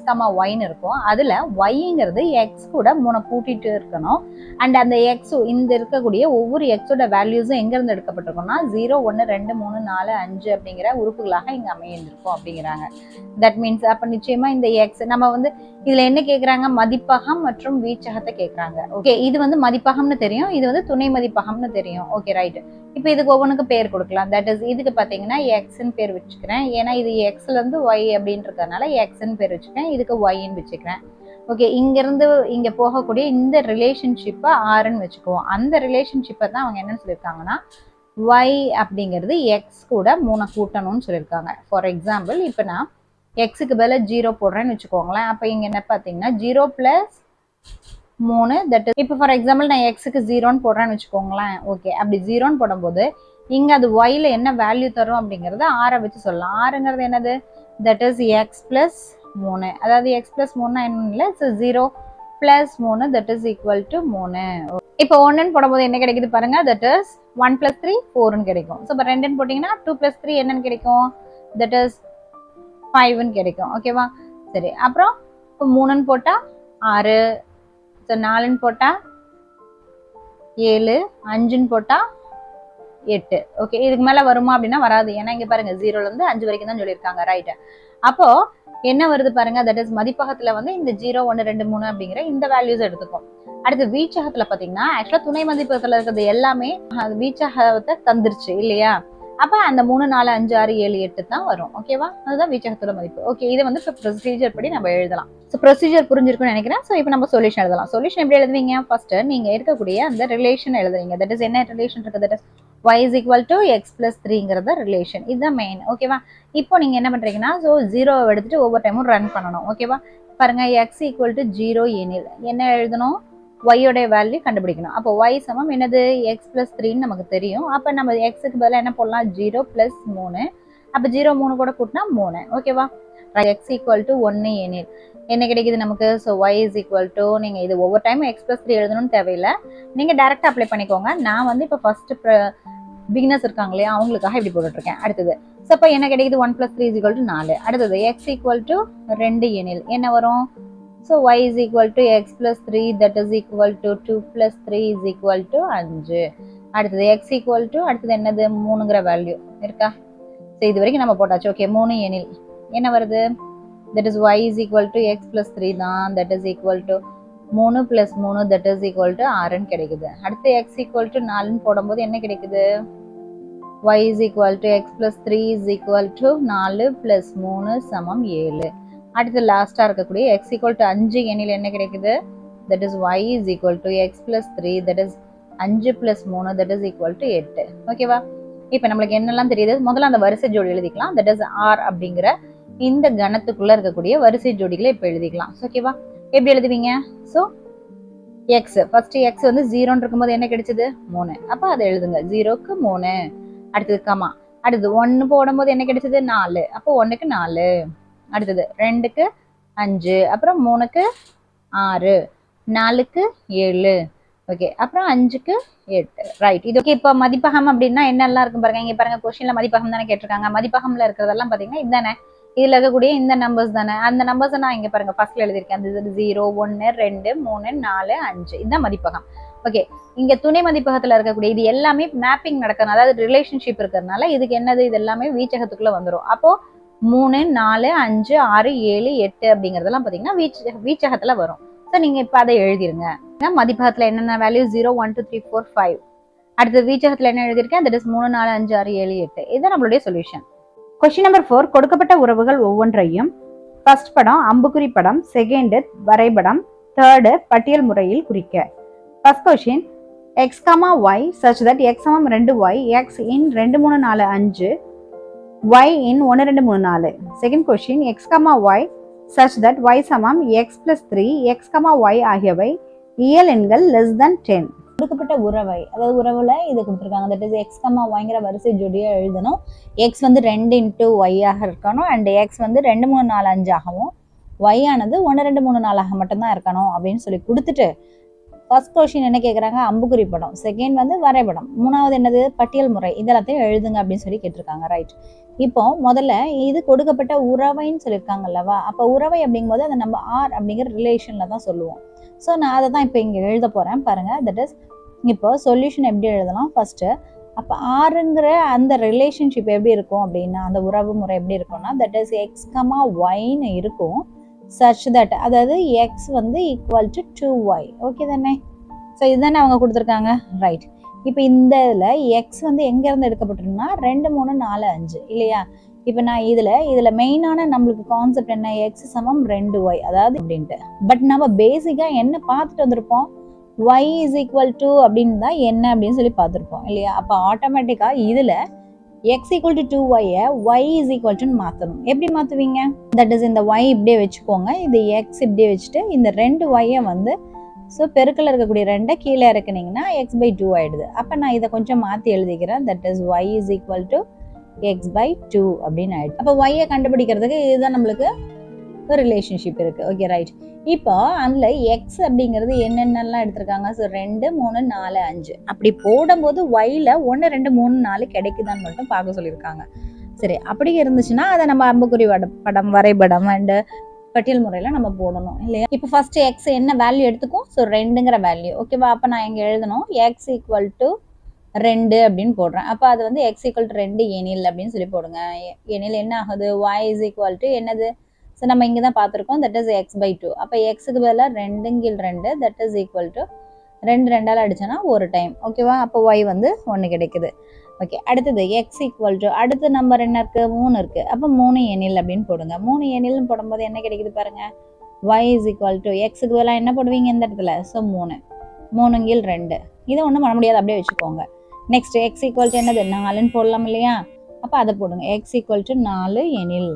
yன்னு இருக்கும். அதுல yங்கிறது x கூட 3 கூட்டிட்டு இருக்கணும். அண்ட் அந்த x இந்த இருக்கக்கூடிய ஒவ்வொரு xோட வேல்யூஸும் எங்க இருந்து எடுக்கப்பட்டிருக்கும்னா 0 1 2 3 4 5 அப்படிங்கிற உறுப்புகளாக இங்க அமைந்திருக்கும் அப்படிங்கிறாங்க. தட் மீன்ஸ் அப்ப நிச்சயமா இந்த x நம்ம வந்து இதுல என்ன கேக்குறாங்க, மதிப்பகம் மற்றும் வீச்சகத்தை கேக்குறாங்க. ஓகே, இது வந்து மதிப்பகம்னு தெரியும், இது வந்து துணை மதிப்பகம்னு தெரியும். Okay, right. இப்போ இதுக்கு ஒவ்வொன்றுக்கு பேர் கொடுக்கலாம். தட் இஸ் இதுக்கு பார்த்தீங்கன்னா எக்ஸ்ன்னு பேர் வச்சுக்கிறேன். ஏன்னா இது எக்ஸ்ல இருந்து ஒய் அப்படின்றதுனால எக்ஸ்ன்னு பேர் வச்சுக்கிறேன். இதுக்கு ஒய்ன்னு வச்சுக்கிறேன். ஓகே, இங்கிருந்து இங்க போகக்கூடிய இந்த ரிலேஷன்ஷிப்பை ஆறுன்னு வச்சுக்குவோம். அந்த ரிலேஷன்ஷிப்பை தான் அவங்க என்னன்னு சொல்லியிருக்காங்கன்னா ஒய் அப்படிங்கிறது எக்ஸ் கூட 3 கூட்டணும்னு சொல்லியிருக்காங்க. ஃபார் எக்ஸாம்பிள் இப்போ நான் எக்ஸுக்கு பதில 0 போடுறேன்னு வச்சுக்கோங்களேன். அப்போ இங்க என்ன பார்த்தீங்கன்னா 0 + 3 தட் இஸ் இப்போ ஃபார் எக்ஸாம்பிள் நான் எக்ஸுக்கு 0ன்னு போடுறேன்னு வச்சுக்கோங்களேன். ஓகே, அப்படி 0ன்னு போடும்போது இங்க அது ஒய்ல என்ன வேல்யூ தரும் அப்படிங்கறத ஆரை வச்சு சொல்லலாம். ஆறுங்கிறது என்னது, தட் இஸ் எக்ஸ் பிளஸ் 3. அதாவது எக்ஸ் பிளஸ் 3 என்ன இல்லை, 0 + 3 தட் இஸ் ஈக்குவல் டு 3. இப்போ 1ன்னு போடும்போது என்ன கிடைக்குது பாருங்க, தட் இஸ் 1 + 3 4ன்னு கிடைக்கும். ஸோ இப்போ 2ன்னு போட்டிங்கன்னா 2 + 3 என்னன்னு கிடைக்கும், தட் இஸ் 5ன்னு கிடைக்கும். ஓகேவா? சரி, அப்புறம் இப்போ 3ன்னு போட்டா 6, 4ன்னு போட்டா 7, 5ன்னு போட்டா 8. ஓகே, இதுக்கு மேல வருமா அப்படின்னா வராது. ஏன்னா இங்க பாருங்க 0ல இருந்து 5 வரைக்கும் தான் சொல்லியிருக்காங்க. ரைட். அப்போ என்ன வருது பாருங்க, தட் இஸ் மதிப்பகத்துல வந்து இந்த 0 1 2 3 அப்படிங்கிற இந்த வேல்யூஸ் எடுத்துக்கும். அடுத்து வீச்சகத்துல பாத்தீங்கன்னா ஆக்சுவலா துணை மதிப்பகத்துல இருக்கிறது எல்லாமே வீச்சகத்தை தந்துருச்சு இல்லையா. அப்ப அந்த 3 4 5 6 7 8 தான் வரும். ஓகேவா? அதுதான் வீச்சகத்தோட மதிப்பு. ஓகே, இதை வந்து ப்ரொசீஜர் படி நம்ம எழுதலாம். ஸோ ப்ரொசீஜர் புரிஞ்சிருக்கும்னு நினைக்கிறேன். ஸோ இப்போ நம்ம சொல்யூஷன் எழுதலாம். சொல்யூஷன் எப்படி எழுதுவீங்க? ஃபர்ஸ்ட் நீங்க இருக்கக்கூடிய அந்த ரிலேஷன் எழுதுறீங்க. தட் இஸ் என்ன ரிலேஷன் இருக்கு? That is y is equal to x plus 3ங்கிறத ரிலேஷன். இதுதான் மெயின். ஓகேவா? இப்போ நீங்க என்ன பண்றீங்கன்னா, ஸோ 0 எடுத்துட்டு ஒவ்வொரு டைமும் ரன் பண்ணணும். ஓகேவா? பாருங்க, x equal to 0 எனில் என்ன எழுதணும்? y உடைய வேல்யூ கண்டுபிடிக்கணும். அப்போ y சமம் என்னது? x plus 3ன்னு நமக்கு தெரியும். அப்போ நம்ம xக்கு பதிலாக என்ன போடலாம்? 0 plus 3. அப்போ 0 3 கூட கூட்டினா 3. ஓகேவா? x equal to 1 எனில் என்ன கிடைக்குது நமக்கு? So y is equal to, நீங்க இது ஒவ்வொரு டைமும் x plus 3 எழுதணும்னு தேவையில்லை, நீங்க டைரக்டா அப்ளை பண்ணிக்கோங்க. நான் வந்து இப்போ ஃபர்ஸ்ட் பிகினர்ஸ் இருக்காங்க இல்லையா, அவங்களுக்காக இப்படி போட்டுட்டு இருக்கேன். அடுத்தது ஸோ அப்போ என்ன கிடைக்குது? 1 plus 3 is equal to 4. அடுத்தது x equal to 2 எனில் என்ன வரும்? So y is equal to x plus 3, that is equal to 2 plus 3 is equal to 5. அடுத்தது x equal to, அடுத்தது என்னது? 3ங்கிற வேல்யூ இருக்கா? ஸோ இது வரைக்கும் நம்ம போட்டாச்சு. ஓகே, 3 எனில் என்ன வருது? that is y is equal to x plus 3 தான், that is equal to 3 plus 3, that is equal to 6ன்னு கிடைக்குது. அடுத்து x equal to 4ன்னு போடும்போது என்ன கிடைக்குது? y is equal to x plus 3 is equal to 4 plus 3 சமம் 7. அடுத்து லாஸ்டா இருக்கக்கூடிய x equal to 5 எனில் என்ன கிடைக்குது? that is y is equal to x plus 3, that is 5 plus 3, that is equal to 8. ஓகேவா? இப்போ நம்மளுக்கு என்னெல்லாம் தெரியுது? முதல்ல அந்த வரிசை ஜோடி எழுதிக்கலாம். that is r அப்படிங்கிற இந்த கணத்துக்குள்ள இருக்கக்கூடிய வரிசை ஜோடிகளை இப்போ எழுதிக்கலாம். ஓகேவா? எப்படி எழுதுவீங்க? ஸோ எக்ஸ் ஃபர்ஸ்ட் எக்ஸ் வந்து 0ன்னு இருக்கும்போது என்ன கிடைச்சது? 3. அப்போ அதை எழுதுங்க. 0க்கு 3. அடுத்தது கமா. அடுத்தது 1 போடும்போது என்ன கிடைச்சது? 4. அப்போ 1க்கு 4. அடுத்தது 2க்கு 5. அப்புறம் 3க்கு 6. 4க்கு 7. ஓகே, அப்புறம் 5க்கு 8. ரைட். இது ஓகே. இப்போ மதிப்பகம் அப்படின்னா என்னெல்லாம் இருக்கும் பாருங்க. இங்க பாருங்க, கொஸ்டின்ல மதிப்பகம் தானே கேட்டிருக்காங்க. மதிப்பகம்ல இருக்கிறதெல்லாம் பாத்தீங்கன்னா இதுதானே, இதுல இருக்கக்கூடிய இந்த நம்பர்ஸ் தானே. அந்த நம்பர்ஸ் நான் இங்க பாருங்க ஃபர்ஸ்ட்ல எழுதியிருக்கேன். அந்த 0 1 2 3 4 5 இதுதான் மதிப்பகம். ஓகே, இங்க துணை மதிப்பகத்துல இருக்கக்கூடிய இது எல்லாமே மேப்பிங் நடக்கணும், அதாவது ரிலேஷன்ஷிப் இருக்கிறதுனால இதுக்கு என்னது? இது எல்லாமே வீச்சகத்துக்குள்ள வந்துடும். அப்போ 3 4 5 6 7 8 அப்படிங்கறதெல்லாம் பாத்தீங்கன்னா வீச்சகத்துல வரும். ஸோ நீங்க இப்ப அதை எழுதிருங்க. மதிப்பகத்துல என்னென்ன வேல்யூ? 0 1 2 3 4 5. அடுத்து வீச்சகத்துல என்ன எழுதியிருக்கேன்? That is 3 4 5 6 7 8. இதுதான் நம்மளுடைய சொல்யூஷன். கொஸ்டின் நம்பர் 4, கொடுக்கப்பட்ட உறவுகள் ஒவ்வொன்றையும் ஃபர்ஸ்ட் படம் அம்புக்குறி படம், செகண்ட் வரைபடம், தேர்டு பட்டியல் முறையில் குறிக்க. First question, x, y such that x சமம் 2y, x in 2 3 4 5, y in 1 2 3 4. Second question, x, y such that y சமம் x plus 3, x, y ஆகியவை இயல் எண்கள் less than 10. கொடுக்கப்பட்ட உறவை, அதாவது உறவுல இது கொடுத்துருக்காங்க. தட் இஸ் எக்ஸ் கமா ஒய்ங்கிற வரிசை ஜோடியா எழுதணும். எக்ஸ் வந்து 2 into y ஆக இருக்கணும், அண்ட் எக்ஸ் வந்து 2 3 4 5 ஆகவும், y ஆனது 1 2 3 4 ஆக மட்டும்தான் இருக்கணும் அப்படின்னு சொல்லி கொடுத்துட்டு, ஃபர்ஸ்ட் கொஸ்டின் என்ன கேட்குறாங்க? அம்புக்குறி படம். செகண்ட் வந்து வரைபடம். மூணாவது என்னது? பட்டியல் முறை. இதெல்லாத்தையும் எழுதுங்க அப்படின்னு சொல்லி கேட்டிருக்காங்க. ரைட். இப்போ முதல்ல இது கொடுக்கப்பட்ட உறவைன்னு சொல்லியிருக்காங்க அல்லவா? அப்போ உறவை அப்படிங்கும்போது அதை நம்ம ஆர் அப்படிங்கிற ரிலேஷன்ல தான் சொல்லுவோம். ஸோ நான் அதை தான் இப்போ இங்கே எழுத போகிறேன் பாருங்க. தட் இஸ் இப்போ சொல்யூஷன் எப்படி எழுதலாம்? ஃபர்ஸ்ட் அப்போ ஆறுங்கிற அந்த ரிலேஷன்ஷிப் எப்படி இருக்கும் அப்படின்னா, அந்த உறவு முறை எப்படி இருக்கும்னா, தட் இஸ் எக்ஸ் கமா ஒய்ன்னு இருக்கும். சச் தட், அதாவது எக்ஸ் வந்து ஈக்குவல் டு 2y. ஓகே தானே? ஸோ இதுதானே அவங்க கொடுத்துருக்காங்க. ரைட். இப்போ இந்த இதில் எக்ஸ் வந்து எங்கேருந்து எடுக்கப்பட்டிருக்குன்னா 2 3 4 5 இல்லையா? இப்போ நான் இதில் மெயினான நம்மளுக்கு கான்செப்ட் என்ன? எக்ஸ் சமம் 2y, அதாவது அப்படின்ட்டு. பட் நம்ம பேசிக்காக என்ன பார்த்துட்டு வந்திருப்போம்? y is equal to அப்படின்னு தான் என்ன அப்படின்னு சொல்லி பார்த்துருப்போம் இல்லையா? அப்போ ஆட்டோமேட்டிக்காக இதில் x equal to 2y y is equal to மாற்றணும். எப்படி மாற்றுவீங்க? தட் இஸ் இந்த y இப்படியே வச்சுக்கோங்க, இது x இப்படியே வச்சுட்டு இந்த 2y வந்து ஸோ பெருக்கில் இருக்கக்கூடிய 2 கீழே இறக்குனீங்கன்னா x/2 ஆயிடுது. அப்போ நான் இதை கொஞ்சம் மாற்றி எழுதிக்கிறேன். That is y is equal to x/2 அப்படின்னு ஆயிடுது. அப்போ y கண்டுபிடிக்கிறதுக்கு இதுதான் நம்மளுக்கு ஒரு ரிலேஷன்ஷிப் இருக்கு. Okay right. இப்போ அதில் எக்ஸ் அப்படிங்கிறது என்னென்னலாம் எடுத்திருக்காங்க? ஸோ 2 3 4 5 அப்படி போடும்போது ஒய்ல 1 2 3 4 கிடைக்குதான்னு மட்டும் பார்க்க சொல்லியிருக்காங்க. சரி, அப்படி இருந்துச்சுன்னா அதை நம்ம அம்புக்குறி படம் வரைபடம் அண்டு பட்டியல் முறையில் நம்ம போடணும் இல்லையா? இப்போ ஃபர்ஸ்ட் எக்ஸ் என்ன வேல்யூ எடுத்துக்கும்? ஸோ 2ங்கிற வேல்யூ. ஓகேவா? அப்போ நான் இங்கே எழுதணும் எக்ஸ் ஈக்குவல் டு 2 அப்படின்னு போடுறேன். அப்போ அது வந்து எக்ஸ் ஈக்குவல் டு 2 எனில் அப்படின்னு சொல்லி போடுங்க. எனில் என்ன ஆகுது? ஒய் இஸ் ஈக்குவல் டு என்னது? ஸோ நம்ம இங்கே தான் பார்த்துருக்கோம். That is x/2. அப்போ எக்ஸுக்கு பதிலாக 2/2 தட் இஸ் ஈக்குவல் டு 2 2ஆல் அடிச்சோன்னா ஒரு டைம். ஓகேவா? அப்போ ஒய் வந்து 1 கிடைக்குது. ஓகே, அடுத்தது எக்ஸ் ஈக்குவல் டு அடுத்த நம்பர் என்ன இருக்கு, 3 இருக்கு. அப்போ 3 எனில் அப்படின்னு போடுங்க. 3 எனில்னு போடும்போது என்ன கிடைக்குது பாருங்க, y இஸ் ஈக்குவல் டு எக்ஸுக்கு பதிலாக என்ன போடுவீங்க இந்த இடத்துல, ஸோ 3 3 2. இதை ஒன்றும் பண்ண முடியாது, அப்படியே வச்சுக்கோங்க. நெக்ஸ்ட் எக்ஸ் ஈக்குவல் டு என்னது 4ன்னு போடலாம் இல்லையா, அப்போ அதை போடுங்க. எக்ஸ் ஈக்குவல் டு 4 எனில்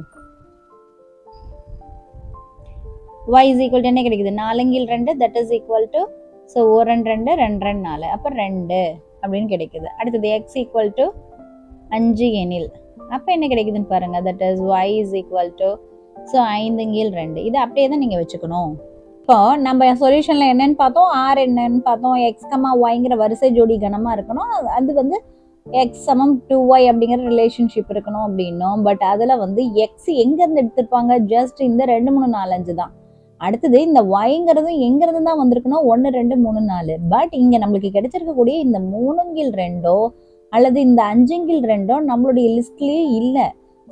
y இஸ் ஈக்குவல் டு என்ன கிடைக்குது, 4 2, that is equal to so 1 2 2 4, அப்போ 2 அப்படின்னு கிடைக்குது. அடுத்தது எக்ஸ் ஈக்குவல் டு 5 எனில் அப்போ என்ன கிடைக்குதுன்னு பாருங்க, that is y is equal to so 5 2. இதை அப்படியே தான் நீங்கள் வச்சுக்கணும். இப்போ நம்ம சொல்யூஷனில் என்னன்னு பார்த்தோம், ஆர் என்னன்னு பார்த்தோம், எக்ஸ் கமா ஒய்ங்கிற வரிசை ஜோடி கணமாக இருக்கணும். அது வந்து எக்ஸ் சமம் 2y அப்படிங்கிற ரிலேஷன்ஷிப் இருக்கணும் அப்படின்னும். பட் அதில் வந்து எக்ஸ் எங்கேருந்து எடுத்திருப்பாங்க, ஜஸ்ட் இந்த 2 3 4 5 தான். அடுத்தது இந்த ஒய்ங்கிறது எங்கிறது தான் வந்திருக்கணும், 1 2 3 4. பட் இங்கே நம்மளுக்கு கிடைச்சிருக்கக்கூடிய இந்த 3 2 அல்லது இந்த 5 2 நம்மளுடைய லிஸ்ட்லேயே இல்லை.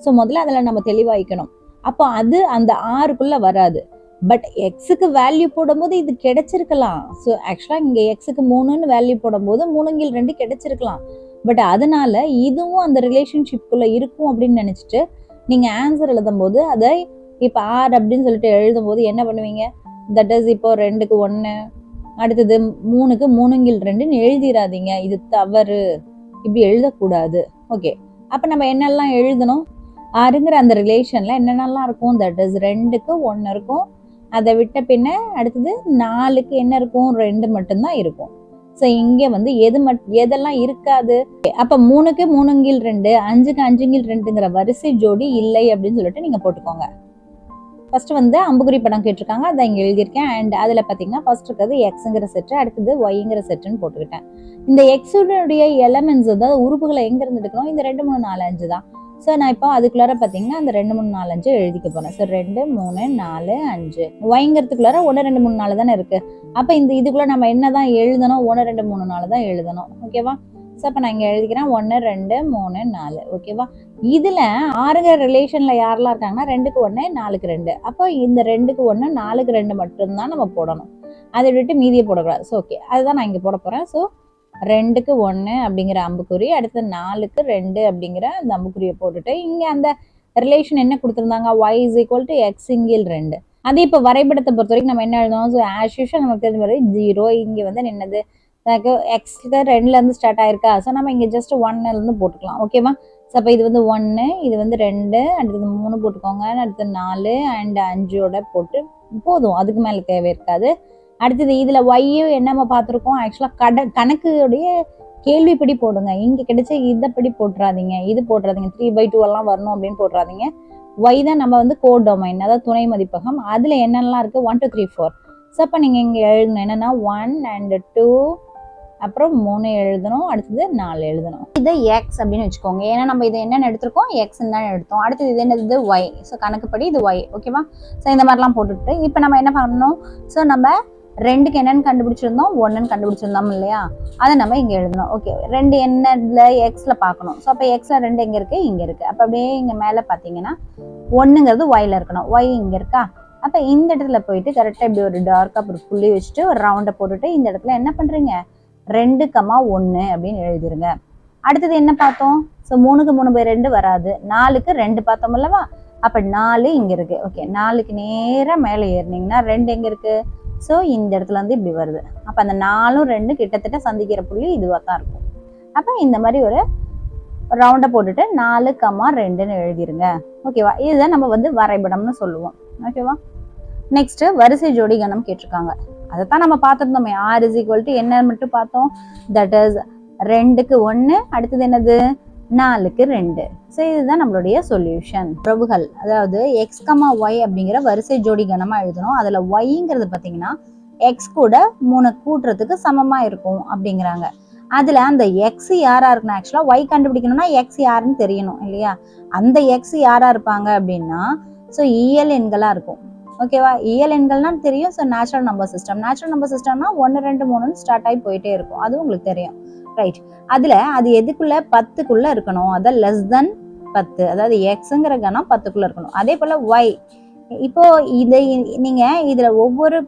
ஸோ முதல்ல அதில் நம்ம தெளிவாய்க்கணும். அப்போ அது அந்த ஆறுக்குள்ளே வராது. பட் எக்ஸுக்கு வேல்யூ போடும்போது இது கிடைச்சிருக்கலாம். ஸோ ஆக்சுவலாக இங்கே எக்ஸுக்கு 3ன்னு வேல்யூ போடும்போது 3 2 கிடைச்சிருக்கலாம். பட் அதனால இதுவும் அந்த ரிலேஷன்ஷிப்குள்ளே இருக்கும் அப்படின்னு நினச்சிட்டு நீங்கள் ஆன்சர் எழுதும் போது அதை இப்போ ஆர் அப்படின்னு சொல்லிட்டு எழுதும் போது என்ன பண்ணுவீங்க, தட் இஸ் இப்போ 2க்கு 1, அடுத்தது 3க்கு 3 2ன்னு எழுதிடாதீங்க. இது தவறு, இப்படி எழுதக்கூடாது. ஓகே, அப்போ நம்ம என்னெல்லாம் எழுதணும், ஆறுங்கிற அந்த ரிலேஷனில் என்னென்னலாம் இருக்கும், தட் இஸ் 2க்கு 1 இருக்கும். அதை விட்ட பின்ன அடுத்தது 4க்கு என்ன இருக்கும், 2 மட்டும்தான் இருக்கும். ஸோ இங்கே வந்து எதெல்லாம் இருக்காது, அப்போ 3க்கு 3 2, 5க்கு 5 2ங்கிற வரிசை ஜோடி இல்லை அப்படின்னு சொல்லிட்டு நீங்கள் போட்டுக்கோங்க. ஃபர்ஸ்ட் வந்து அம்புக்குறி படம் கேட்டிருக்காங்க, அதை இங்கே எழுதியிருக்கேன். அண்ட் அதில் பார்த்தீங்கன்னா ஃபர்ஸ்ட் இருக்கிறது எக்ஸுங்கிற செட்டு, அடுத்தது ஒய்ங்கிற செட்டுன்னு போட்டுக்கிட்டேன். இந்த எக்ஸுடைய எலமெண்ட்ஸ், அதாவது உறுப்புகளை எங்கேருந்து எடுக்கணும், இந்த 2 3 4 5 தான். ஸோ நான் இப்போ அதுக்குள்ளார பார்த்தீங்கன்னா அந்த 2 3 4 5 எழுதிக்க போகிறேன். ஸோ 2 3 4 5 ஒய்ங்கிறதுக்குள்ளார 1 2 3 4 தானே இருக்குது. அப்போ இதுக்குள்ளே நம்ம என்ன தான் எழுதணும், 1 2 3 4 தான் எழுதணும். ஓகேவா? ஸோ அப்போ நான் இங்கே எழுதிக்கிறேன் 1 2 3 4. ஓகேவா? இதில் ஆறுங்கிற ரிலேஷனில் யாரெல்லாம் இருக்காங்கன்னா 2க்கு 1 4க்கு 2. அப்போ இந்த 2க்கு 1 4க்கு 2 மட்டும்தான் நம்ம போடணும், அதை விட்டு மீதியை போடக்கூடாது. ஸோ ஓகே, அதுதான் நான் இங்கே போட போகிறேன். ஸோ 2க்கு 1 அப்படிங்கிற அம்புக்குறி, அடுத்து 4க்கு 2 அப்படிங்கிற அந்த அம்புக்குறியை போட்டுட்டு இங்கே அந்த ரிலேஷன் என்ன கொடுத்துருந்தாங்க, y is equal to X 2. அதே இப்போ வரைபடத்தை பொறுத்த வரைக்கும் நம்ம என்ன எழுதணும், ஸோ ஆஸ் யூஷுவல் நமக்கு தெரிஞ்ச மாதிரி 0 இங்கே வந்து நின்னது எக்ஸ்க்கு 2லேருந்து ஸ்டார்ட் ஆயிருக்கா. ஸோ நம்ம இங்கே ஜஸ்ட் 1லேருந்து போட்டுக்கலாம். ஓகேவா? ஸோ அப்போ இது வந்து 1, இது வந்து 2, அடுத்தது 3 போட்டுக்கோங்க, அடுத்து 4 அண்ட் 5ஓட போட்டு போதும், அதுக்கு மேலே தேவை இருக்காது. அடுத்தது இதில் ஒய்யும் என்னம்மா பார்த்துருக்கோம், ஆக்சுவலாக கணக்குடைய கேள்விப்படி போடுங்க. இங்கே கிடைச்ச இதைப்படி போட்டுறாதீங்க, இது போட்டுறாதீங்க, 3/2 எல்லாம் வரணும் அப்படின்னு போட்டுறாதீங்க. ஒய் தான் நம்ம வந்து கோட் டொமைன், அதாவது துணை மதிப்பகம். அதில் என்னெல்லாம் இருக்குது, 1 2 3 4. ஸோ அப்போ நீங்கள் இங்கே எழுதணும் என்னென்னா 1 and 2, அப்புறம் 3 எழுதணும், அடுத்தது 4 எழுதணும். இது எக்ஸ் அப்படின்னு வச்சுக்கோங்க, ஏன்னா நம்ம இதை என்னென்னு எடுத்திருக்கோம், எக்ஸ்ன்னு தான் எடுத்தோம். அடுத்தது இது என்னது, ஒய். ஸோ கணக்குப்படி இது ஒய். ஓகேவா? ஸோ இந்த மாதிரிலாம் போட்டுட்டு இப்போ நம்ம என்ன பண்ணணும், ஸோ நம்ம 2க்கு என்னன்னு கண்டுபிடிச்சிருந்தோம், 1ன்னு கண்டுபிடிச்சிருந்தோம் இல்லையா, அதை நம்ம இங்கே எழுதணும். ஓகே, 2 என்னதுல எக்ஸில் பார்க்கணும். ஸோ அப்போ எக்ஸில் 2 எங்கே இருக்குது, இங்கே இருக்குது. அப்போ அப்படியே இங்கே மேலே பார்த்தீங்கன்னா 1ங்கிறது ஒயில் இருக்கணும், ஒய் இங்கே இருக்கா. அப்போ இந்த இடத்துல போயிட்டு கரெக்டாக இப்படி ஒரு டார்க்காக ஒரு புள்ளி வச்சுட்டு ஒரு ரவுண்டை போட்டுட்டு இந்த இடத்துல என்ன பண்ணுறீங்க, 2,1 அப்படின்னு எழுதிருங்க. அடுத்தது என்ன பார்த்தோம், ஸோ 3க்கு 3/2 வராது, 4க்கு 2 பார்த்தோம் அல்லவா. அப்போ 4 இங்கே இருக்குது. ஓகே, 4க்கு நேராக மேலே ஏறினீங்கன்னா 2 எங்கே இருக்குது, ஸோ இந்த இடத்துல வந்து இப்படி வருது. அப்போ அந்த 4ம் 2 கிட்டத்தட்ட சந்திக்கிற புள்ளி இதுவாக தான் இருக்கும். அப்போ இந்த மாதிரி ஒரு ரவுண்டை போட்டுட்டு 4,2ன்னு எழுதிருங்க. ஓகேவா? இதுதான் நம்ம வந்து வரைபடம்னு சொல்லுவோம். ஓகேவா? நெக்ஸ்ட் வரிசை ஜோடி கணம் கேட்டிருக்காங்க, அதைத்தான் நம்ம பார்த்துருந்தோமே. ஆர் இஸ் ஈக்குவல் டு என்ன மட்டும் பார்த்தோம், தட் இஸ் 2க்கு 1, அடுத்தது என்னது 4க்கு 2. ஸோ இதுதான் நம்மளுடைய சொல்யூஷன். உறவுகள், அதாவது எக்ஸ் கமா ஒய் அப்படிங்கிற வரிசை ஜோடி கணமா எழுதணும். அதுல ஒய்ங்கிறது பார்த்தீங்கன்னா எக்ஸ் கூட 3 கூட்டுறதுக்கு சமமா இருக்கும் அப்படிங்கிறாங்க. அதுல அந்த எக்ஸ் யாரா இருக்குன்னா, ஆக்சுவலா ஒய் கண்டுபிடிக்கணும்னா எக்ஸ் யாருன்னு தெரியணும் இல்லையா. அந்த எக்ஸ் யாரா இருப்பாங்க அப்படின்னா, ஸோ இயல் எண்களா இருக்கும். ஓகேவா? இயல் எண்கள்னா தெரியும். ஸோ நேச்சுரல் நம்பர் சிஸ்டம்னா 1 2 3ன்னு ஸ்டார்ட் ஆகி போயிட்டே இருக்கும், அதுவும் உங்களுக்கு தெரியும். ரைட், அதுல அது எதுக்குள்ள 10க்குள்ள இருக்கணும், அதான் லெஸ் தென் 10, அதாவது எக்ஸுங்கிற கணம் 10க்குள்ள இருக்கணும். அதே போல ஒய், இப்போ இதை நீங்க இதுல ஒவ்வொரு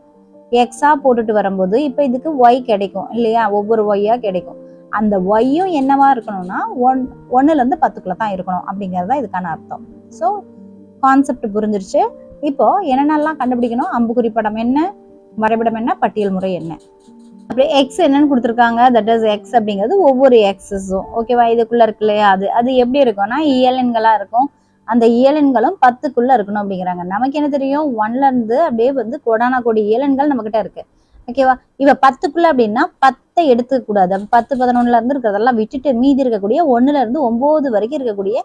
எக்ஸா போட்டுட்டு வரும்போது இப்போ இதுக்கு ஒய் கிடைக்கும் இல்லையா, ஒவ்வொரு ஒய்யா கிடைக்கும். அந்த ஒய்யும் என்னவா இருக்கணும்னா 1லேருந்து 10க்குள்ள தான் இருக்கணும் அப்படிங்கிறது தான் இதுக்கான அர்த்தம். ஸோ கான்செப்ட் புரிஞ்சிருச்சு. இப்போ என்னென்னலாம் கண்டுபிடிக்கணும், அம்புக்குறி படம் என்ன, வரைபடம் என்ன, பட்டியல் முறை என்ன. அப்படியே எக்ஸ் என்னன்னு கொடுத்துருக்காங்க, தட் இஸ் எக்ஸ் அப்படிங்கிறது ஒவ்வொரு எக்ஸஸும் ஓகேவா, இதுக்குள்ள இருக்கு இல்லையா, அது எப்படி இருக்கும்னா இயலெண்களா இருக்கும். அந்த இயலெண்களும் 10க்குள்ள இருக்கணும் அப்படிங்கிறாங்க. நமக்கு என்ன தெரியும், 1லேருந்து அப்படியே வந்து கோடான கோடி இயலெண்கள் நம்ம கிட்ட இருக்கு ஓகேவா. இப்ப 10க்குள்ள அப்படின்னா 10 எடுத்துக்க கூடாது. 10, 11ல இருந்து இருக்கிறதெல்லாம் விட்டுட்டு மீதி இருக்கக்கூடிய 1லேருந்து 9 வரைக்கும் இருக்கக்கூடிய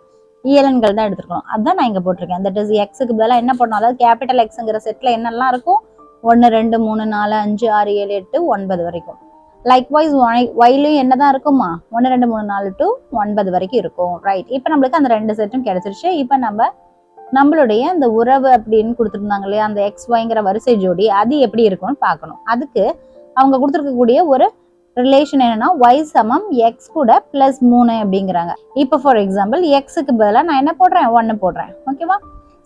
இயலெண்கள் தான் எடுத்துக்கணும். அதான் நான் இங்க போட்டிருக்கேன். தட் இஸ் எக்ஸுக்கு பதிலாக என்ன பண்ணணும், அதாவது கேபிட்டல் எக்ஸுங்கிற செட்ல என்னெல்லாம் இருக்கும், 1, 2, 3, 4, 5, 6, 7, 8, 9 வரைக்கும். லைக்வைஸ் ஒய்லையும் என்னதான் இருக்குமா, 1, 2, 3, 4 to 9 வரைக்கும் இருக்கும். ரைட், இப்போ நம்மளுக்கு அந்த 2 செட்டும் கிடைச்சிருச்சு. இப்போ நம்மளுடைய அந்த உறவு அப்படின்னு கொடுத்துருந்தாங்க இல்லையா, அந்த எக்ஸ் ஒய்ங்கிற வரிசை ஜோடி அது எப்படி இருக்கும்னு பார்க்கணும். அதுக்கு அவங்க கொடுத்துருக்கக்கூடிய ஒரு ரிலேஷன் என்னன்னா y சமம் x கூட +3 அப்படிங்கிறாங்க. இப்போ ஃபார் எக்ஸாம்பிள் எக்ஸுக்கு பதிலாக நான் என்ன போடுறேன், 1 போடுறேன் ஓகேவா.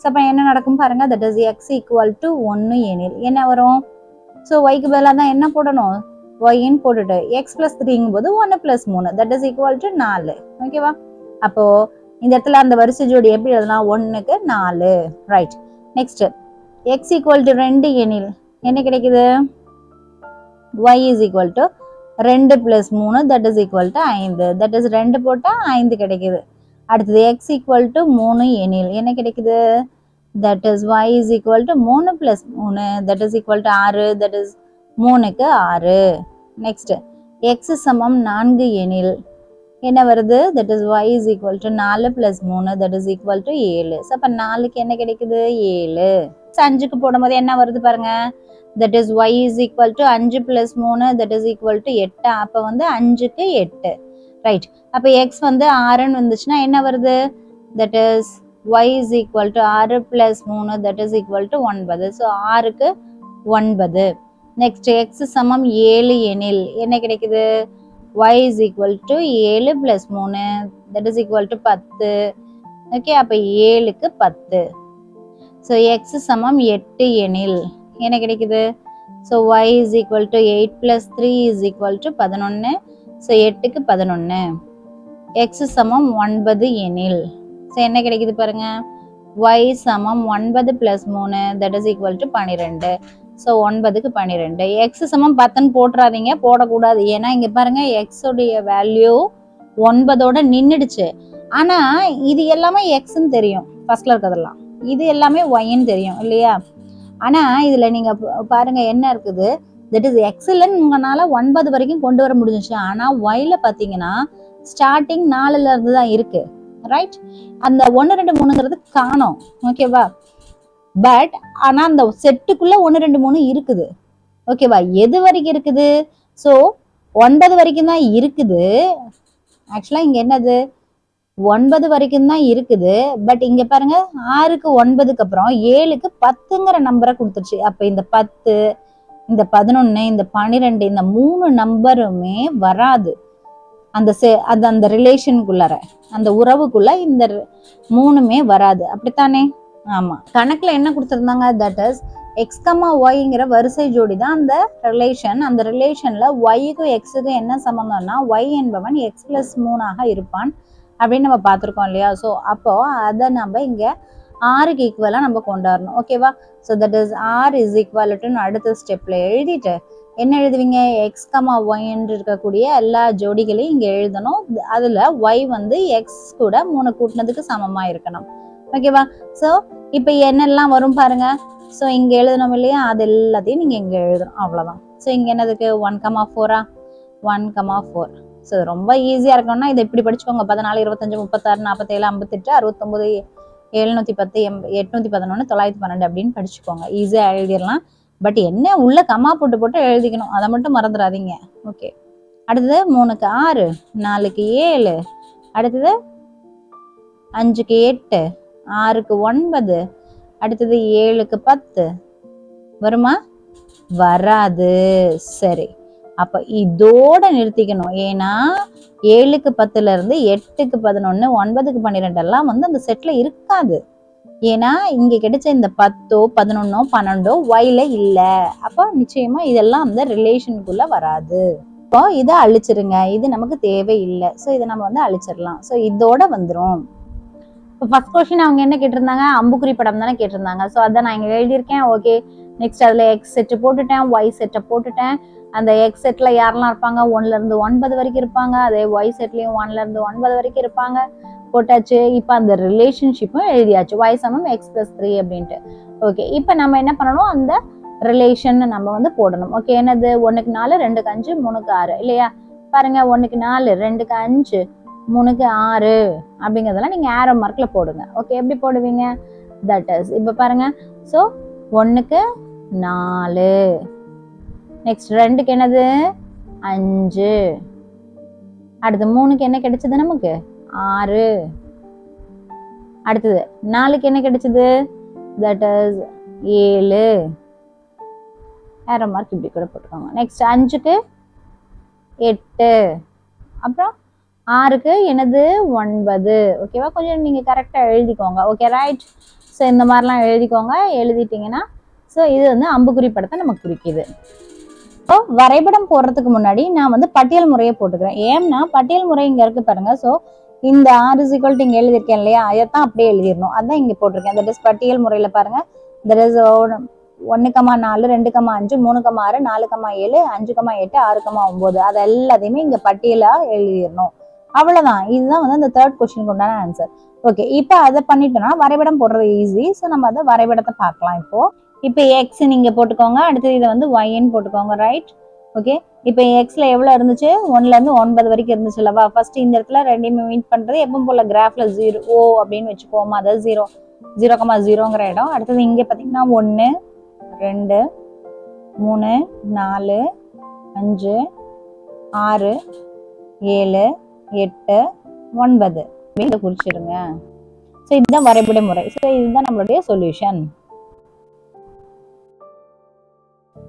ஸோ அப்போ என்ன நடக்கும் பாருங்க, தட் இஸ் x = 1 எனில் என்ன வரும். ஸோ ஒய்க்கு பதிலாக தான் என்ன போடணும், ஒய்ன்னு போட்டுட்டு x + 3ங்கும் போது 1 + 3 தட் இஸ் = 4 ஓகேவா. அப்போ இந்த இடத்துல அந்த வரிசை ஜோடி எப்படி எழுதலாம், 1க்கு 4. ரைட், நெக்ஸ்ட் x = 2 எனில் என்ன கிடைக்குது, y = 2 + 3 that is = 5 that is 2 போட்டா 5 கிடைக்குது. அடுத்தது x = 3 எனில் என்ன கிடைக்குது, that is y = 3 + 3 that is = 6 that is 3க்கு 6. நெக்ஸ்ட் x சமம் 4 எனில் என்ன வருது, that is y = 4 + 3 that is = 7. So அப்போ 4க்கு என்ன கிடைக்குது, 7. 5க்கு போடும்போது என்ன வருது பாருங்க, that is y = 5 + 3 that is = 8. அப்போ வந்து 5க்கு 8. ரைட், அப்போ எக்ஸ் வந்து 6ன்னு வந்துச்சுன்னா என்ன வருது, that is y = 6 + 3 that is = 9. So 6க்கு 9. நெக்ஸ்ட் எக்ஸ் சமம் 7 எனில் என்ன கிடைக்குது, y = 7 + 3 தட் இஸ் = 10. ஓகே, அப்போ 7க்கு 10. ஸோ எக்ஸ் சமம் 8 எனில் என்ன கிடைக்குது, ஸோ y = 8 + 3 = 11. ஸோ 8க்கு 11. எக்ஸ் சமம் 9 எனில் ஸோ என்ன கிடைக்குது பாருங்க, y சமம் 9 + 3 தட் இஸ் = 12. ஸோ 9க்கு 12. எக்ஸ் சமம் 10ன்னு போட்டுறாதீங்க, போடக்கூடாது. ஏன்னா இங்க பாருங்க எக்ஸ் உடைய வேல்யூ 9ஓட நின்றுடுச்சு. ஆனா இது எல்லாமே எக்ஸ்ன்னு தெரியும், ஃபர்ஸ்ட்ல இருக்கிறதெல்லாம் இது எல்லாமே ஒய்ன்னு தெரியும் இல்லையா. ஆனா இதுல நீங்க பாருங்க என்ன இருக்குது, தட் இஸ் எக்ஸ்ல உங்களால 9 வரைக்கும் கொண்டு வர முடிஞ்சிச்சு. ஆனா ஒய்ல பாத்தீங்கன்னா ஸ்டார்டிங் 4ல இருந்து தான் இருக்கு. ரைட், அந்த 1, 2, 3ங்கிறது காணோம் ஓகேவா. பட் ஆனா அந்த செட்டுக்குள்ள 1, 2, 3 இருக்குது ஓகேவா. எது வரைக்கும் இருக்குது, ஸோ 9 வரைக்கும் தான் இருக்குது. ஆக்சுவலா இங்க என்னது, 9 வரைக்கும் தான் இருக்குது. பட் இங்க பாருங்க 6க்கு 9க்கு அப்புறம் 7க்கு 10ங்கிற நம்பரை கொடுத்துருச்சு. அப்ப இந்த 10, இந்த 11, இந்த 12 இந்த 3 நம்பருமே வராது அந்த ரிலேஷனுக்குள்ளார, அந்த உறவுக்குள்ள இந்த 3மே வராது. அப்படித்தானே, ஆமா. கணக்குல என்ன கொடுத்துருந்தாங்க, தட் இஸ் எக்ஸ் கமா ஒய்ங்கிற வரிசை ஜோடி தான் அந்த ரிலேஷன். அந்த ரிலேஷன்ல ஒய்க்கும் எக்ஸுக்கும் என்ன சம்பந்தம்னா, ஒய் என்பவன் x + 3 இருப்பான் அப்படின்னு நம்ம பார்த்துருக்கோம் இல்லையா. ஸோ அப்போ அதை நம்ம இங்க ஆருக்கு ஈக்குவலா நம்ம கொண்டு வரணும் ஓகேவா. So that is r is equal to அடுத்த ஸ்டெப்ல எழுதிட்டு என்ன எழுதுவீங்க, எக்ஸ் கமா ஒய் என்று இருக்கக்கூடிய எல்லா ஜோடிகளையும் இங்க எழுதணும். அதுல ஒய் வந்து எக்ஸ் கூட 3 கூட்டினதுக்கு சமமா இருக்கணும் ஓகேவா. ஸோ இப்போ என்னெல்லாம் வரும் பாருங்க. ஸோ இங்க எழுதணும் இல்லையா, அது எல்லாத்தையும் நீங்க இங்க எழுதணும், அவ்வளவுதான். ஸோ இங்க என்னதுக்கு 1,4 1,4. ஸோ ரொம்ப ஈஸியா இருக்கணும்னா இதை இப்படி படிச்சுக்கோங்க, 14, 25, 36, 47, 58, 69, 710, 811, 912 அப்படின்னு படிச்சுக்கோங்க. ஈஸியா எழுதிடலாம். பட் என்ன உள்ள கமா போட்டு எழுதிக்கணும், அதை மட்டும் மறந்துடாதீங்க. ஓகே, அடுத்தது 3க்கு 6, 4க்கு 7, அடுத்தது 5க்கு 8, 6க்கு 9, அடுத்தது 7க்கு 10 வருமா, வராது. சரி, அப்ப இதோட நிறுத்திக்கணும். ஏன்னா 7க்கு 10ல இருந்து 8க்கு 11, 9க்கு 12 எல்லாம் வந்து அந்த செட்ல இருக்காது. ஏன்னா இங்க கிடைச்ச இந்த 10, 11, 12 ஒய்ல இல்ல. அப்போ நிச்சயமா இதெல்லாம் அந்த ரிலேஷனுக்குள்ள வராது. இப்போ இதை அழிச்சிருங்க, இது நமக்கு தேவையில்லை. ஸோ இதை நம்ம வந்து அழிச்சிடலாம். ஸோ இதோட வந்துடும். இப்போ ஃபர்ஸ்ட் கொஸ்டின் அவங்க என்ன கேட்டிருந்தாங்க, அம்புக்குறி படம் தானே கேட்டிருந்தாங்க. ஸோ அதை நான் இங்கே எழுதியிருக்கேன். ஓகே, நெக்ஸ்ட் அதில் எக்ஸ் செட்டு போட்டுட்டேன், ஒய் செட்டை போட்டுட்டேன். அந்த எக்ஸ் செட்டில் யாரெல்லாம் இருப்பாங்க, 1லேருந்து 9 வரைக்கும் இருப்பாங்க. அதே ஒய் செட்லேயும் 1லேருந்து 9 வரைக்கும் இருப்பாங்க. போட்டாச்சு. இப்போ அந்த ரிலேஷன்ஷிப்பும் எழுதியாச்சு, y சமம் x + 3 அப்படின்ட்டு. ஓகே, இப்போ நம்ம என்ன பண்ணணும், அந்த ரிலேஷன் நம்ம வந்து போடணும். ஓகே, என்னது 1க்கு 4, 2க்கு 5, 3க்கு 6 இல்லையா? பாருங்க, 1க்கு 4, 2க்கு 5, 3க்கு 6 அப்படிங்கிறதெல்லாம் நீங்கள் ஆரோ மார்க்கில் போடுங்க. ஓகே, எப்படி போடுவீங்க? தட் இஸ் இப்போ பாருங்க. ஸோ 1க்கு 4, நெக்ஸ்ட் 2க்கு என்னது 5, அடுத்து 3க்கு என்ன கிடைச்சது நமக்கு 6, அடுத்தது 4க்கு என்ன கிடைச்சது, தட் இஸ் 7. ஆரோ மார்க் இப்படி கூட போட்டுக்கோங்க. நெக்ஸ்ட் 5க்கு 8, அப்புறம் 6க்கு என்னது 9. ஓகேவா? கொஞ்சம் நீங்கள் கரெக்டாக எழுதிக்கோங்க. Okay, right. ஸோ இந்த மாதிரிலாம் எழுதிக்கோங்க. எழுதிட்டிங்கன்னா ஸோ இது வந்து அம்புக்குறி படத்தை நமக்கு குறிக்குது. ஸோ வரைபடம் போடுறதுக்கு முன்னாடி நான் வந்து பட்டியல் முறையை போட்டுக்கிறேன். ஏன்னா பட்டியல் முறை இங்கே இருக்கு பாருங்க. ஸோ இந்த R = இங்கே எழுதியிருக்கேன் இல்லையா, அதைத்தான் அப்படியே எழுதிடணும். அதான் இங்கே போட்டிருக்கேன். தட் இஸ் பட்டியல் முறையில் பாருங்க. தட் இஸ் 1,4, 2,5, 3,6, 4,7, 5,8, 6,9 அது எல்லாத்தையுமே இங்கே பட்டியலாக எழுதிடணும். அவ்வளோதான். இதுதான் வந்து அந்த தேர்ட் கொஸ்டினுக்கு உண்டான ஆன்சர். ஓகே, இப்போ அதை பண்ணிட்டோம்னா வரைபடம் போடுறது ஈஸி. ஸோ நம்ம அதை வரைபடத்தை பார்க்கலாம். இப்போ எக்ஸ் நீங்க போட்டுக்கோங்க, அடுத்தது இதை வந்து ஒய்ன்னு போட்டுக்கோங்க. ரைட்? ஓகே, இப்போ எக்ஸ்ல எவ்வளோ இருந்துச்சு, 1லேருந்து 9 வரைக்கும் இருந்துச்சு இல்லவா? ஃபர்ஸ்ட் இந்த இடத்துல ரெண்டையுமே மீட் பண்றது எப்பவும் போல கிராஃப்ல 0 அப்படின்னு வச்சுக்கோமா, அதாவது 0,0ங்கிற இடம். அடுத்தது இங்கே பார்த்தீங்கன்னா 1, 2, 3, 4, 5, 6, 7, 8, 9 இதை குறிச்சிடுங்க. ஸோ இதுதான் வரைபட முறை. ஸோ இதுதான் நம்மளுடைய சொல்யூஷன்.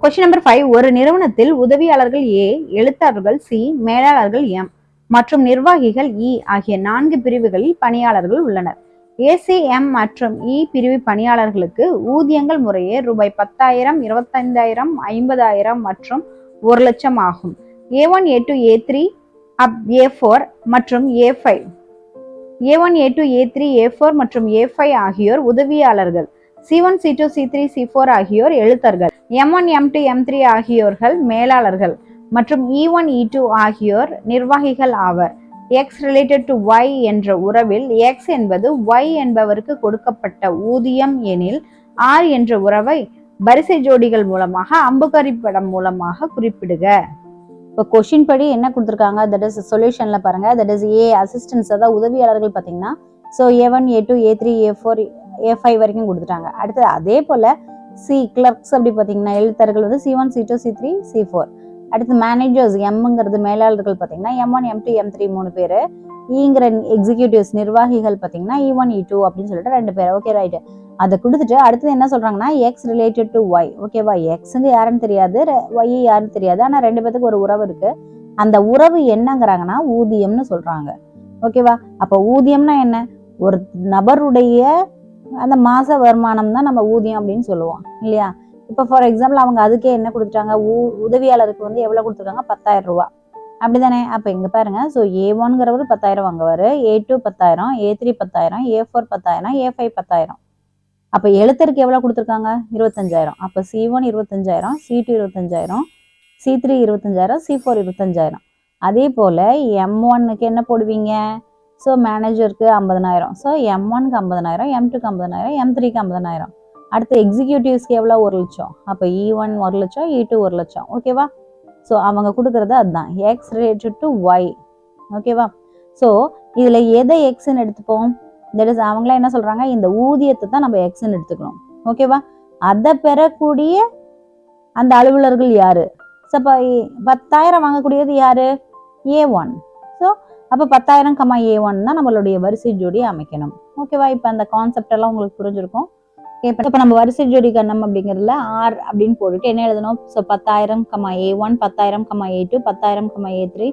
Question number 5. ஒரு நிறுவனத்தில் உதவியாளர்கள் A, எழுத்தாளர்கள் C, மேலாளர்கள் M மற்றும் நிர்வாகிகள் E ஆகிய 4 பிரிவுகளில் பணியாளர்கள் உள்ளனர். ACM மற்றும் E பிரிவு பணியாளர்களுக்கு ஊதியங்கள் முறையே ரூபாய் 10,000, 25,000, 50,000 மற்றும் 1,00,000 ஆகும். A1, A2, A3, A4 மற்றும் A5. A1, A2, A3, A4 மற்றும் A5 ஆகியோர் உதவியாளர்கள். C1, C2, C3, C4 ஆகியோர் எழுத்தர்கள். M1, M2, M3 ஆகியோர்கள் மேலாளர்கள் மற்றும் E1, E2 ஆகியோர் நிர்வாகிகள் ஆவர். X related to Y என்ற உறவில் X என்பது Y என்பவருக்கு கொடுக்கப்பட்ட ஊதியம் எனில் R என்ற உறவை வரிசை ஜோடிகள் மூலமாக அம்புக்குறி படம் மூலமாக குறிப்பிடுக. இப்போ கொஸ்டின் படி என்ன கொடுத்துருக்காங்க, தட் இஸ் சொல்யூஷன்ல பாருங்க. தட் இஸ் A அசிஸ்டன்ஸ், அதாவது உதவியாளர்கள் பார்த்தீங்கன்னா so A1, A2, A3, A4, A5 வரைக்கும் கொடுத்துட்டாங்க. அடுத்தது அதே போல C கிளர்க்ஸ் அப்படி பார்த்தீங்கன்னா எழுத்தர்கள் வந்து C1, C2, C3, C4. அடுத்து மேனேஜர்ஸ் எம்ங்கிறது மேலாளர்கள் பார்த்தீங்கன்னா M1, M2, M3 3 பேர். ஈங்கிற எக்ஸிக்யூட்டிவ்ஸ் நிர்வாகிகள் பார்த்தீங்கன்னா E1, E2 அப்படின்னு சொல்லிட்டு 2 பேர். Okay, right. அதை கொடுத்துட்டு அடுத்தது என்ன சொல்றாங்கன்னா X related to Y. ஓகேவா? எக்ஸுங்க யாருன்னு தெரியாது, Y யாருன்னு தெரியாது. ஆனால் 2 பேத்துக்கு ஒரு உறவு இருக்கு. அந்த உறவு என்னங்கிறாங்கன்னா ஊதியம்னு சொல்றாங்க. ஓகேவா? அப்போ ஊதியம்னா என்ன, ஒரு நபருடைய அந்த மாச வருமானம் தான் நம்ம ஊதியம் அப்படின்னு சொல்லுவோம் இல்லையா? இப்போ ஃபார் எக்ஸாம்பிள் அவங்க அதுக்கே என்ன கொடுத்துட்டாங்க, உதவியாளருக்கு வந்து எவ்வளோ கொடுத்துருக்காங்க, 10,000 ரூபா அப்படிதானே? அப்போ இங்கே பாருங்க. ஸோ A1ங்கிறவர் 10,000 வாங்குவார், A2 10,000, A3 10,000, A4 10,000, A5 10,000. அப்போ எழுத்தருக்கு எவ்வளோ கொடுத்துருக்காங்க, 25,000. அப்போ C1 25,000, C2 25,000, C3 25,000, C4 25,000. அதே போல் M1க்கு என்ன போடுவீங்க, ஸோ மேனேஜருக்கு 50,000. ஸோ M1க்கு 50,000, M2க்கு 50,000, M3க்கு 50,000. அடுத்து எக்ஸிக்யூட்டிவ்ஸ்க்கு எவ்வளோ, 1,00,000. அப்போ E1 1,00,000, E2 1,00,000. ஓகேவா? ஸோ அவங்க கொடுக்குறது அதுதான் X related to Y. ஓகேவா? ஸோ இதில் எதை எக்ஸ்ன்னு எடுத்துப்போம், தட் இஸ் அவங்களாம் என்ன சொல்கிறாங்க, இந்த ஊதியத்தை தான் நம்ம எக்ஸ்ன்னு எடுத்துக்கணும். ஓகேவா? அதை பெறக்கூடிய அந்த அலுவலர்கள் யாரு, ஸோ இப்போ 10,000 வாங்கக்கூடியது யாரு, A1. ஸோ அப்போ 10,000, A1 தான் நம்மளுடைய வரிசை ஜோடி அமைக்கணும். ஓகேவா? இப்போ அந்த கான்செப்ட் எல்லாம் உங்களுக்கு புரிஞ்சிருக்கும். இப்போ நம்ம வரிசை ஜோடி கண்ணம் அப்படிங்கிறதுல R அப்படின்னு போட்டுட்டு என்ன எழுதணும், so 10,000, A1, 10,000, A2, 10,000, A3,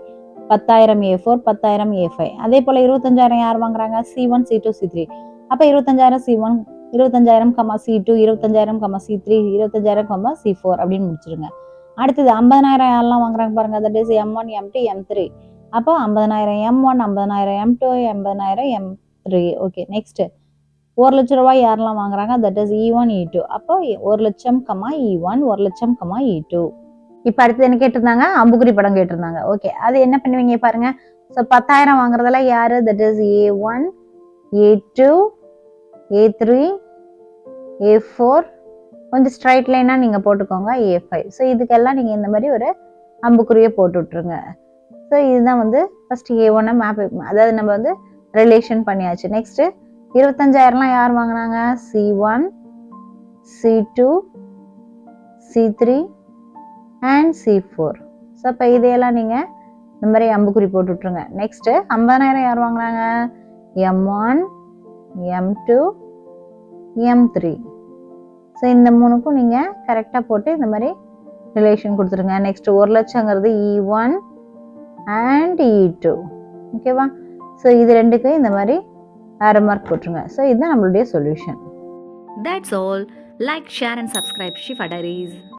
10,000 A4, 10,000 A5. அதே போல் 25,000 யார் வாங்குறாங்க, C1, C2, C3. அப்போ 25,000 C1, 25,000, C2, 25,000, C3, 25,000, C4 அப்படின்னு முடிச்சிருங்க. அடுத்தது 50,000 யாரெல்லாம் வாங்குறாங்க பாருங்க, that is M1 M2 M3. அப்போ 50,000 M1, 50,000 M2, 50,000 M3. Okay, next 1,00,000 ரூபாய் யாரெல்லாம் வாங்குறாங்க, தட் இஸ் E1 E2. அப்போ 1,00,000, E1, 1,00,000, E2. இப்போ அடுத்து என்ன கேட்டிருந்தாங்க, அம்புக்குறி படம் கேட்டிருந்தாங்க. ஓகே, அது என்ன பண்ணுவீங்க பாருங்க. ஸோ 10,000 வாங்குறதெல்லாம் யாரு, that is A1, A2, A3, A4. கொஞ்சம் ஸ்ட்ரைட் லைனாக நீங்கள் போட்டுக்கோங்க, A5. ஸோ இதுக்கெல்லாம் நீங்கள் இந்த மாதிரி ஒரு அம்புக்குறியை போட்டு விட்ருங்க. ஸோ இதுதான் வந்து ஃபர்ஸ்ட் A1 மேப், அதாவது நம்ம வந்து ரிலேஷன் பண்ணியாச்சு. நெக்ஸ்ட்டு 25,000 யார் வாங்கினாங்க, C1, C2, C3 and C4. So இப்போ இதையெல்லாம் நீங்கள் இந்த மாதிரி அம்புக்குறி போட்டு விட்ருங்க. நெக்ஸ்ட்டு 50,000 யார் வாங்கினாங்க, M1, M2, M3. ஸோ இந்த மூணுக்கும் நீங்கள் கரெக்டாக போட்டு இந்த மாதிரி ரிலேஷன் கொடுத்துருங்க. நெக்ஸ்ட் 1,00,000ங்கிறது E1 அண்ட் E2. ஓகேவா? ஸோ இது ரெண்டுக்கும் இந்த மாதிரி ஆரோ மார்க் போட்டுருங்க. ஸோ இதுதான் நம்மளுடைய solution. That's all. Like, share and subscribe Shifa Diaries.